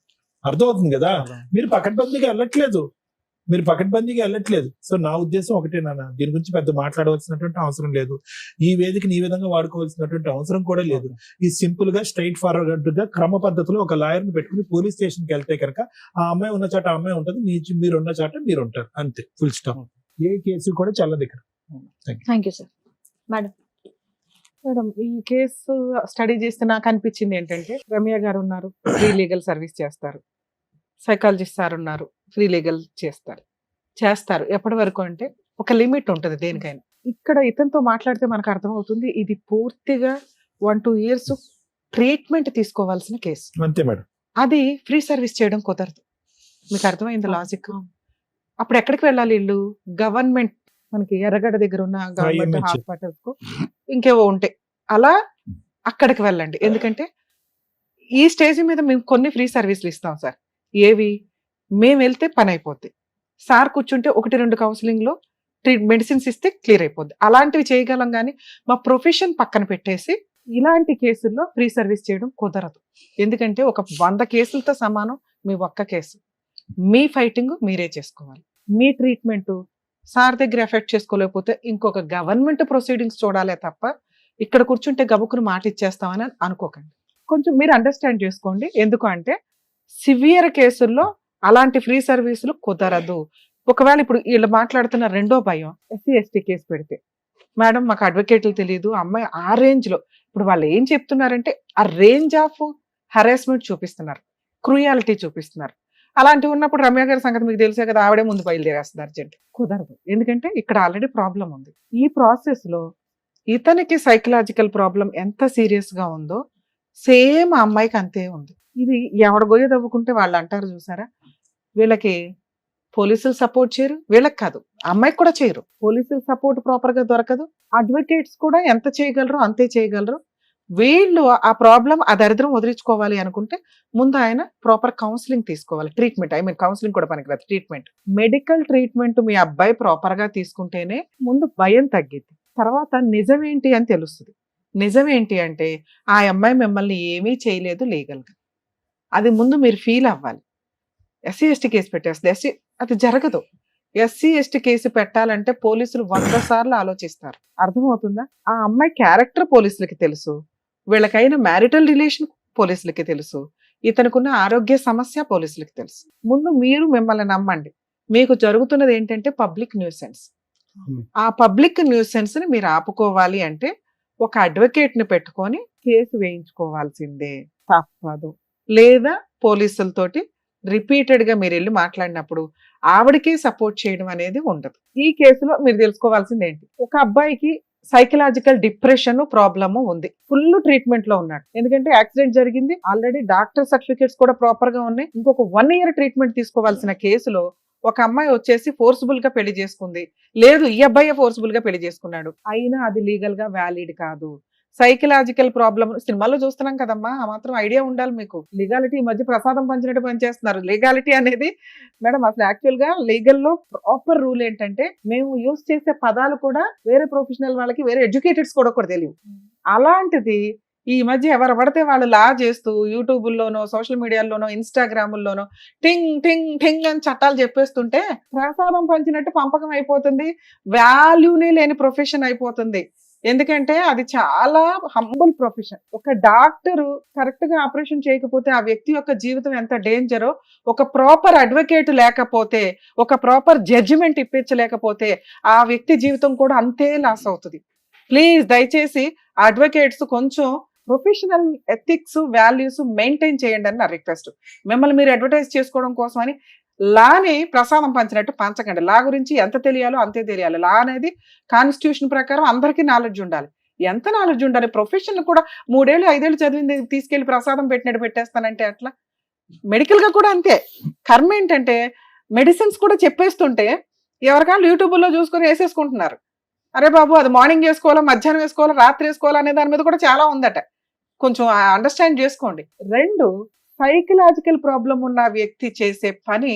అర్థమవుతుంది కదా? మీరు పకడ్బందీగా వెళ్ళట్లేదు. సో నా ఉద్దేశం ఒకటే నాన్న, దీని గురించి పెద్ద మాట్లాడవలసినటువంటి అవసరం లేదు. ఈ వేదికని ఈ విధంగా వాడుకోవాల్సినటువంటి అవసరం కూడా లేదు. ఈ సింపుల్ గా స్ట్రైట్ ఫార్వర్డ్ గా క్రమ పద్ధతిలో ఒక లాయర్ ని పెట్టుకుని పోలీస్ స్టేషన్ కి వెళ్తే కనుక ఆ అమ్మాయి ఉన్న చాట ఆ అమ్మాయి ఉంటుంది, మీరు ఉన్న చాట మీరు ఉంటారు, అంతే, ఫుల్ స్టాప్. ఏ కేసు కూడా చల్లదు ఇక్కడ. Thank you sir. మేడం ఈ కేసు స్టడీ చేస్తే నాకు అనిపించింది ఏంటంటే, రమ్య గారు ఉన్నారు, ఫ్రీ లీగల్ సర్వీస్ చేస్తారు, సైకాలజిస్ట్ సార్ ఉన్నారు, ఫ్రీ లీగల్ చేస్తారు. ఎప్పటి వరకు అంటే ఒక లిమిట్ ఉంటుంది దేనికైనా. ఇక్కడ ఇతనితో మాట్లాడితే మనకు అర్థమవుతుంది ఇది పూర్తిగా 1-2 years ట్రీట్మెంట్ తీసుకోవాల్సిన కేసు. అంతే మేడం. అది ఫ్రీ సర్వీస్ చేయడం కుదరదు. మీకు అర్థమైంది లాజిక్? అప్పుడు ఎక్కడికి వెళ్ళాలి వీళ్ళు? గవర్నమెంట్, మనకి ఎర్రగడ్డ దగ్గర ఉన్న గవర్నమెంట్ IMH. హాస్పిటల్స్ కు ఇంకేవో ఉంటాయి, అలా అక్కడికి వెళ్ళండి. ఎందుకంటే ఈ స్టేజ్ మీద మేము కొన్ని ఫ్రీ సర్వీసులు ఇస్తాం సార్. ఏవి? మేము వెళ్తే పని అయిపోద్ది, సార్ కూర్చుంటే 1-2 కౌన్సిలింగ్ లో మెడిసిన్స్ ఇస్తే క్లియర్ అయిపోద్ది. అలాంటివి చేయగలం, కానీ మా ప్రొఫెషన్ పక్కన పెట్టేసి ఇలాంటి కేసుల్లో ఫ్రీ సర్వీస్ చేయడం కుదరదు. ఎందుకంటే ఒక 100 కేసులతో సమానం మీ ఒక్క కేసు. మీ ఫైటింగ్ మీరే చేసుకోవాలి. మీ ట్రీట్మెంట్ సార్ దగ్గర ఎఫెక్ట్ చేసుకోలేకపోతే ఇంకొక గవర్నమెంట్ ప్రొసీడింగ్స్ చూడాలే తప్ప ఇక్కడ కూర్చుంటే గబుక్కును మాట ఇచ్చేస్తామని అనుకోకండి. కొంచెం మీరు అండర్స్టాండ్ చేసుకోండి. ఎందుకు అంటే సివియర్ కేసుల్లో అలాంటి ఫ్రీ సర్వీసులు కుదరదు. ఒకవేళ ఇప్పుడు వీళ్ళు మాట్లాడుతున్న రెండో భయం, ఎస్సీ ఎస్టీ కేసు పెడితే మేడం మాకు అడ్వకేట్లు తెలియదు, అమ్మాయి ఆ రేంజ్ లో, ఇప్పుడు వాళ్ళు ఏం చెప్తున్నారంటే ఆ రేంజ్ ఆఫ్ హరాస్మెంట్ చూపిస్తున్నారు, క్రూయాలిటీ చూపిస్తున్నారు. అలాంటివి ఉన్నప్పుడు రమ్య గారి సంగతి మీకు తెలిసే కదా, ఆవిడే ముందు బయలుదేరేస్తున్నారు. అర్జెంట్ కుదరదు, ఎందుకంటే ఇక్కడ ఆల్రెడీ ప్రాబ్లం ఉంది. ఈ ప్రాసెస్ లో ఇతనికి సైకలాజికల్ ప్రాబ్లం ఎంత సీరియస్ గా ఉందో సేమ్ ఆ అమ్మాయికి అంతే ఉంది. ఇది ఎవడ గొయ్య తవ్వుకుంటే వాళ్ళు అంటారు చూసారా, వీళ్ళకి పోలీసులు సపోర్ట్ చేయరు, వీళ్ళకి కాదు అమ్మాయికి కూడా చేయరు. పోలీసులు సపోర్ట్ ప్రాపర్ గా దొరకదు, అడ్వకేట్స్ కూడా ఎంత చేయగలరు అంతే చేయగలరు. వీళ్ళు ఆ ప్రాబ్లం, ఆ దరిద్రం వదిలించుకోవాలి అనుకుంటే ముందు ఆయన ప్రాపర్ కౌన్సిలింగ్ తీసుకోవాలి. ట్రీట్మెంట్, కౌన్సిలింగ్ కూడా పనికిరాదు, ట్రీట్మెంట్, మెడికల్ ట్రీట్మెంట్ మీ అబ్బాయి ప్రాపర్ గా తీసుకుంటేనే ముందు భయం తగ్గిద్ది. తర్వాత నిజమేంటి అని తెలుస్తుంది. నిజమేంటి అంటే ఆ అమ్మాయి మిమ్మల్ని ఏమీ చేయలేదు లీగల్ గా, అది ముందు మీరు ఫీల్ అవ్వాలి. ఎస్సీ ఎస్టీ కేసు పెట్టేస్తుంది, అది జరగదు. ఎస్సీ ఎస్టీ కేసు పెట్టాలంటే పోలీసులు 100 సార్లు ఆలోచిస్తారు. అర్థమవుతుందా? ఆ అమ్మాయి క్యారెక్టర్ పోలీసులకి తెలుసు, వీళ్ళకైన మ్యారిటల్ రిలేషన్ పోలీసులకి తెలుసు, ఇతనుకున్న ఆరోగ్య సమస్య పోలీసులకి తెలుసు. ముందు మీరు మిమ్మల్ని నమ్మండి. మీకు జరుగుతున్నది ఏంటంటే పబ్లిక్ న్యూసెన్స్. ఆ పబ్లిక్ న్యూసెన్స్ ని మీరు ఆపుకోవాలి అంటే ఒక అడ్వకేట్ ని పెట్టుకొని కేసు వేయించుకోవాల్సిందే, తప్పదు. లేదా పోలీసులతోటి రిపీటెడ్ గా మీరు వెళ్ళి మాట్లాడినప్పుడు ఆవిడకే సపోర్ట్ చేయడం అనేది ఉండదు. ఈ కేసులో మీరు తెలుసుకోవాల్సింది ఏంటి, ఒక అబ్బాయికి సైకలాజికల్ డిప్రెషన్ ప్రాబ్లమ్ ఉంది, ఫుల్ ట్రీట్మెంట్ లో ఉన్నాడు. ఎందుకంటే యాక్సిడెంట్ జరిగింది, ఆల్రెడీ డాక్టర్ సర్టిఫికేట్స్ కూడా ప్రాపర్ గా ఉన్నాయి. ఇంకొక 1 year ట్రీట్మెంట్ తీసుకోవాల్సిన కేసులో ఒక అమ్మాయి వచ్చేసి ఫోర్స్ఫుల్ గా పెళ్లి చేసుకుంది, లేదు ఈ అబ్బాయి ఫోర్స్ఫుల్ గా పెళ్లి చేసుకున్నాడు, అయినా అది లీగల్ గా వ్యాలిడ్ కాదు. సైకలాజికల్ ప్రాబ్లమ్ సినిమాల్లో చూస్తున్నాం కదమ్మా, ఆ మాత్రం ఐడియా ఉండాలి మీకు. లీగాలిటీ ఈ మధ్య ప్రసాదం పంచినట్టు పనిచేస్తున్నారు. లీగాలిటీ అనేది మేడం అసలు యాక్చువల్ గా లీగల్ లో ప్రాపర్ రూల్ ఏంటంటే, మేము యూజ్ చేసే పదాలు కూడా వేరే ప్రొఫెషనల్ వాళ్ళకి, వేరే ఎడ్యుకేటెడ్స్ కూడా తెలియవు. అలాంటిది ఈ మధ్య ఎవరు పడితే వాళ్ళు లా చేస్తూ యూట్యూబుల్లోనో, సోషల్ మీడియాలోనో, ఇన్స్టాగ్రాముల్లోనో టింగ్ టింగ్ టింగ్ అని చట్టాలు చెప్పేస్తుంటే ప్రసాదం పంచినట్టు పంపకం అయిపోతుంది. వాల్యూనే లేని ప్రొఫెషన్ అయిపోతుంది. ఎందుకంటే అది చాలా హంబుల్ ప్రొఫెషన్. ఒక డాక్టరు కరెక్ట్ గా ఆపరేషన్ చేయకపోతే ఆ వ్యక్తి యొక్క జీవితం ఎంత డేంజరో, ఒక ప్రాపర్ అడ్వకేట్ లేకపోతే, ఒక ప్రాపర్ జడ్జిమెంట్ ఇప్పించలేకపోతే ఆ వ్యక్తి జీవితం కూడా అంతే లాస్ అవుతుంది. ప్లీజ్ దయచేసి అడ్వకేట్స్ కొంచెం ప్రొఫెషనల్ ఎథిక్స్, వాల్యూస్ మెయింటైన్ చేయండి అని నా రిక్వెస్ట్. మిమ్మల్ని మీరు అడ్వర్టైజ్ చేసుకోవడం కోసం అని లాని ప్రసాదం పంచినట్టు పంచకండి. లా గురించి ఎంత తెలియాలో అంతే తెలియాలి. లా అనేది కాన్స్టిట్యూషన్ ప్రకారం అందరికీ నాలెడ్జ్ ఉండాలి. ఎంత నాలెడ్జ్ ఉండాలి? ప్రొఫెషన్ కూడా 3 ఏళ్ళు 5 ఏళ్ళు చదివింది తీసుకెళ్లి ప్రసాదం పెట్టినట్టు పెట్టేస్తానంటే అట్లా. మెడికల్ గా కూడా అంతే. కర్మ ఏంటంటే మెడిసిన్స్ కూడా చెప్పేస్తుంటే ఎవరికాళ్ళు యూట్యూబ్లో చూసుకొని వేసేసుకుంటున్నారు. అరే బాబు అది మార్నింగ్ వేసుకోవాలా, మధ్యాహ్నం వేసుకోవాలా, రాత్రి వేసుకోవాలా అనే దాని మీద కూడా చాలా ఉందట. కొంచెం అండర్స్టాండ్ చేసుకోండి. 2, సైకలాజికల్ ప్రాబ్లం ఉన్న వ్యక్తి చేసే పని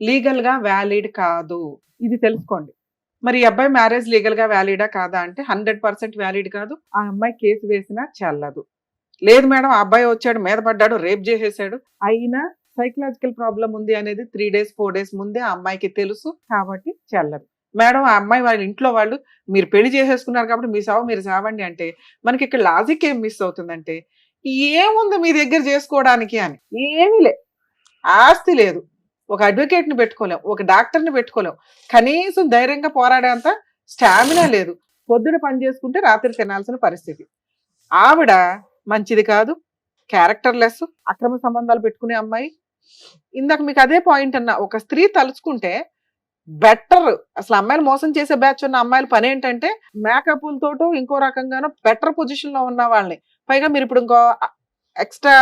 లీగల్ గా వ్యాలిడ్ కాదు. ఇది తెలుసుకోండి. మరి ఈ అబ్బాయి మ్యారేజ్ లీగల్ గా వ్యాలిడా కాదా అంటే 100% వ్యాలిడ్ కాదు. ఆ అమ్మాయి కేసు వేసినా చెల్లదు. లేదు మేడం ఆ అబ్బాయి వచ్చాడు, మీద పడ్డాడు, రేప్ చేసేసాడు, అయినా సైకలాజికల్ ప్రాబ్లం ఉంది అనేది 3 days 4 days ముందే ఆ అమ్మాయికి తెలుసు కాబట్టి చెల్లదు. మేడం ఆ అమ్మాయి వాళ్ళ ఇంట్లో వాళ్ళు మీరు పెళ్లి చేసేసుకున్నారు కాబట్టి మీ సావు మీరు సావండి అంటే మనకి ఇక్కడ లాజిక్ ఏం మిస్ అవుతుందంటే, ఏముంది మీ దగ్గర చేసుకోవడానికి అని? ఏమీ లే. ఆస్తి లేదు, ఒక అడ్వకేట్ని పెట్టుకోలేం, ఒక డాక్టర్ని పెట్టుకోలేం, కనీసం ధైర్యంగా పోరాడేంత స్టామినా లేదు. పొద్దున పని చేసుకుంటే రాత్రి తినాల్సిన పరిస్థితి. ఆవిడ మంచిది కాదు, క్యారెక్టర్లెస్, అక్రమ సంబంధాలు పెట్టుకునే అమ్మాయి. ఇందాక మీకు అదే పాయింట్ అన్నా, ఒక స్త్రీ తలుచుకుంటే బెటర్. అసలు అమ్మాయిలు మోసం చేసే బ్యాచ్ ఉన్న అమ్మాయిల పని ఏంటంటే మేకప్లతోటో ఇంకో రకంగానో బెటర్ పొజిషన్ లో ఉన్న వాళ్ళని. పైగా మీరు ఇప్పుడు ఇంకో ఎక్స్ట్రా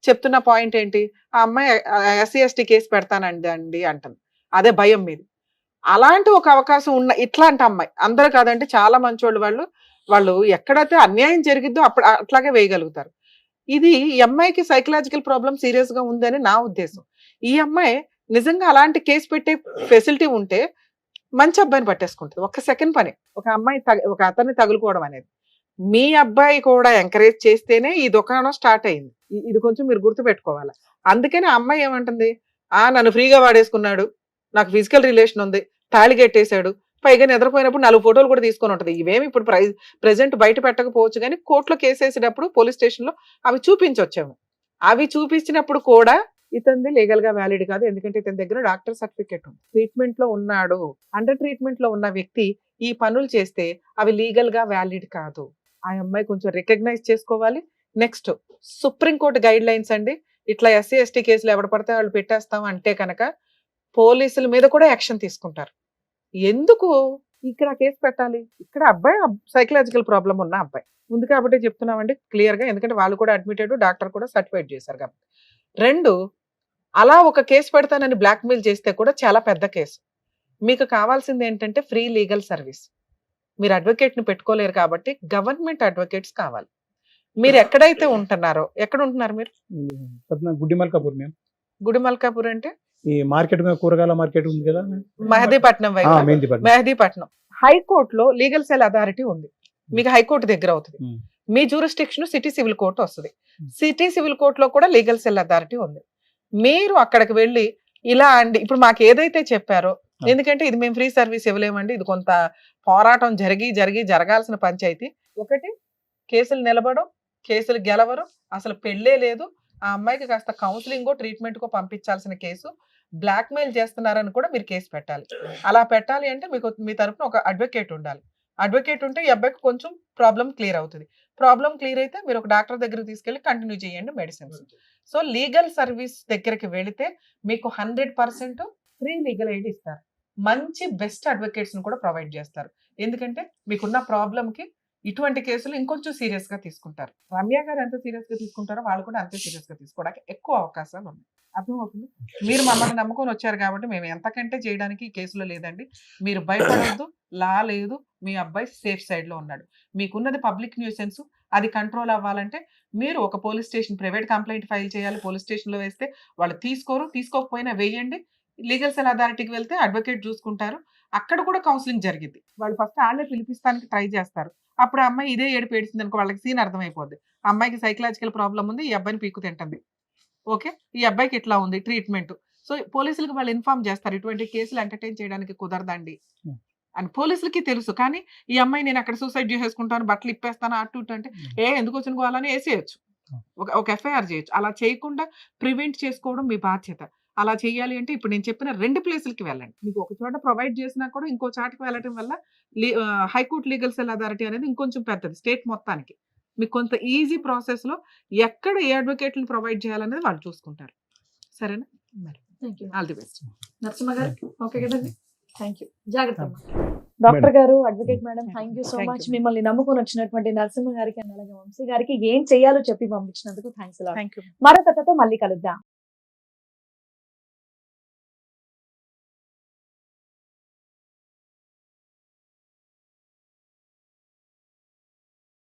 చెప్తున్న పాయింట్ ఏంటి, ఆ అమ్మాయి SC/ST కేసు పెడతానండి అంటుంది. అదే భయం మీది. అలాంటి ఒక అవకాశం ఉన్న ఇట్లాంటి అమ్మాయి, అందరూ కాదంటే చాలా మంచోళ్ళు వాళ్ళు ఎక్కడైతే అన్యాయం జరిగిద్దో అప్పుడు అట్లాగే వేయగలుగుతారు. ఇది ఈ అమ్మాయికి సైకలాజికల్ ప్రాబ్లం సీరియస్ గా ఉందని నా ఉద్దేశం. ఈ అమ్మాయి నిజంగా అలాంటి కేసు పెట్టే ఫెసిలిటీ ఉంటే మంచి అబ్బాయిని పట్టేసుకుంటుంది. ఒక్క సెకండ్ పని ఒక అమ్మాయి ఒక అతన్ని తగులుకోవడం అనేది. మీ అబ్బాయి కూడా ఎంకరేజ్ చేస్తేనే ఈ దుకాణం స్టార్ట్ అయింది. ఇది కొంచెం మీరు గుర్తుపెట్టుకోవాలి. అందుకని ఆ అమ్మాయి ఏమంటుంది, నన్ను ఫ్రీగా వాడేసుకున్నాడు, నాకు ఫిజికల్ రిలేషన్ ఉంది, తాళి కట్టేశాడు, పైగా నిద్రపోయినప్పుడు 4 ఫోటోలు కూడా తీసుకొని ఉంటుంది. ఇవేమి ఇప్పుడు ప్రెజెంట్ బయట పెట్టకపోవచ్చు కానీ కోర్టులో కేసు వేసేటప్పుడు పోలీస్ స్టేషన్లో అవి చూపించొచ్చాము. అవి చూపించినప్పుడు కూడా ఇతనిది లీగల్ గా వ్యాలిడ్ కాదు. ఎందుకంటే ఇతని దగ్గర డాక్టర్ సర్టిఫికేట్ ఉంది, ట్రీట్మెంట్ లో ఉన్నాడు. అండర్ ట్రీట్మెంట్ లో ఉన్న వ్యక్తి ఈ పనులు చేస్తే అవి లీగల్ గా వ్యాలిడ్ కాదు. ఆ అమ్మాయి కొంచెం రికగ్నైజ్ చేసుకోవాలి. నెక్స్ట్ సుప్రీంకోర్టు గైడ్ లైన్స్ అండి. ఇట్లా SC/ST కేసులు ఎవరు పడితే వాళ్ళు పెట్టేస్తాం అంటే కనుక పోలీసుల మీద కూడా యాక్షన్ తీసుకుంటారు. ఎందుకు ఇక్కడ కేసు పెట్టాలి? ఇక్కడ అబ్బాయి సైకలాజికల్ ప్రాబ్లం ఉన్న అబ్బాయి ఉంది కాబట్టి చెప్తున్నామండి క్లియర్ గా. ఎందుకంటే వాళ్ళు కూడా అడ్మిటెడ్, డాక్టర్ కూడా సర్టిఫైడ్ చేశారు కాబట్టి. 2, అలా ఒక కేసు పెడతానని బ్లాక్మెయిల్ చేస్తే కూడా చాలా పెద్ద కేసు. మీకు కావాల్సింది ఏంటంటే ఫ్రీ లీగల్ సర్వీస్. మీరు అడ్వకేట్ని పెట్టుకోలేరు కాబట్టి గవర్నమెంట్ అడ్వకేట్స్ కావాలి. మీరు ఎక్కడైతే ఉంటున్నారో, ఎక్కడ ఉంటున్నారు మీరు? గుడ్డిమల్కాపూర్. మేము గుడిమల్కాపూర్ అంటే ఈ మార్కెట్ కూరగాయల మార్కెట్ ఉంది కదా, మెహదీపట్నం వైపు. మెహదీపట్నం హైకోర్టులో లీగల్ సెల్ అథారిటీ ఉంది. మీకు హైకోర్టు దగ్గర అవుతుంది. మీ జ్యూరిస్డిక్షన్ సిటీ సివిల్ కోర్టు వస్తుంది. సిటీ సివిల్ కోర్టులో కూడా లీగల్ సెల్ అథారిటీ ఉంది. మీరు అక్కడికి వెళ్ళి ఇలా అండి, ఇప్పుడు మాకు ఏదైతే చెప్పారో, ఎందుకంటే ఇది మేము ఫ్రీ సర్వీస్ ఇవ్వలేమండి, ఇది కొంత పోరాటం జరగాల్సిన పంచాయతీ. ఒకటి కేసులు నిలబడం, కేసులు గెలవరు, అసలు పెళ్ళే లేదు, ఆ అమ్మాయికి కాస్త కౌన్సిలింగో ట్రీట్మెంట్కో పంపించాల్సిన కేసు, బ్లాక్మెయిల్ చేస్తున్నారని కూడా మీరు కేసు పెట్టాలి. అలా పెట్టాలి అంటే మీకు మీ తరఫున ఒక అడ్వకేట్ ఉండాలి. అడ్వకేట్ ఉంటే ఈ అబ్బాయికి కొంచెం ప్రాబ్లం క్లియర్ అవుతుంది. ప్రాబ్లం క్లియర్ అయితే మీరు ఒక డాక్టర్ దగ్గరికి తీసుకెళ్ళి కంటిన్యూ చేయండి మెడిసిన్స్. సో లీగల్ సర్వీస్ దగ్గరికి వెళితే మీకు 100% ఫ్రీ లీగల్ ఎయిడ్ ఇస్తారు. మంచి బెస్ట్ అడ్వకేట్స్ ని కూడా ప్రొవైడ్ చేస్తారు. ఎందుకంటే మీకున్న ప్రాబ్లంకి ఇటువంటి కేసులు ఇంకొంచెం సీరియస్ గా తీసుకుంటారు. రమ్య గారు ఎంత సీరియస్ గా తీసుకుంటారో వాళ్ళు కూడా అంతే సీరియస్ గా తీసుకోవడానికి ఎక్కువ అవకాశాలు ఉన్నాయి. అర్థమవుతుంది? మీరు మమ్మల్ని నమ్ముకొని వచ్చారు కాబట్టి మేము ఎంతకంటే చేయడానికి ఈ కేసులో లేదండి. మీరు భయపడవద్దు, లా లేదు, మీ అబ్బాయి సేఫ్ సైడ్ లో ఉన్నాడు. మీకున్నది పబ్లిక్ న్యూసెన్స్, అది కంట్రోల్ అవ్వాలంటే మీరు ఒక police station private complaint file చేయాలి. పోలీస్ స్టేషన్లో వేస్తే వాళ్ళు తీసుకోకపోయినా వేయండి. లీగల్ సెల్ అథారిటీకి వెళ్తే అడ్వకేట్ చూసుకుంటారు. అక్కడ కూడా కౌన్సిలింగ్ జరిగింది. వాళ్ళు ఫస్ట్ వాళ్ళే పిలిపిస్తానికి ట్రై చేస్తారు. అప్పుడు ఆ అమ్మాయి ఇదే ఏడుపు ఏడిచింది అనుకో, వాళ్ళకి సీన్ అర్థమైపోద్ది. ఆ అమ్మాయికి సైకలాజికల్ ప్రాబ్లం ఉంది, ఈ అబ్బాయిని పీకు తింటుంది. ఓకే, ఈ అబ్బాయికి ఇట్లా ఉంది ట్రీట్మెంట్. సో పోలీసులకు వాళ్ళు ఇన్ఫార్మ్ చేస్తారు, ఇటువంటి కేసులు ఎంటర్టైన్ చేయడానికి కుదరదండి అని పోలీసులకి తెలుసు. కానీ ఈ అమ్మాయి నేను అక్కడ సూసైడ్ చేసేసుకుంటాను, బట్టలు ఇప్పేస్తాను అటు ఇటు అంటే ఎందుకు వచ్చిన గోవాలని వేసేయచ్చు, ఒక ఎఫ్ఐఆర్ చేయొచ్చు. అలా చేయకుండా ప్రివెంట్ చేసుకోవడం మీ బాధ్యత. అలా చేయాలి అంటే ఇప్పుడు నేను చెప్పిన 2 ప్లేసులకి వెళ్ళండి. మీకు ఒక చోట ప్రొవైడ్ చేసినా కూడా ఇంకో చాటుకు వెళ్ళడం వల్ల హైకోర్టు లీగల్ సెల్ అథారిటీ అనేది ఇంకొంచెం పెద్దది స్టేట్ మొత్తానికి. మీకు కొంత ఈజీ ప్రాసెస్ లో ఎక్కడ ఏ అడ్వకేట్లను ప్రొవైడ్ చేయాలనేది వాళ్ళు చూసుకుంటారు. సరేనా? మరి ఆల్ ది బెస్ట్. నరసింహ గారు ఓకే కదండి, థ్యాంక్ యూ. జాగ్రత్త అమ్మా. డాక్టర్ గారు, advocate madam, thank you so Thank much. you. మిమ్మల్ని నమ్ముకొని వచ్చినటువంటి నరసింహ గారికి అండ్ అలాగే వంశీ గారికి ఏం చేయాలో చెప్పి పంపించినందుకు థ్యాంక్స్. Thank you. మరో కథతో మళ్ళీ కలుద్దాం.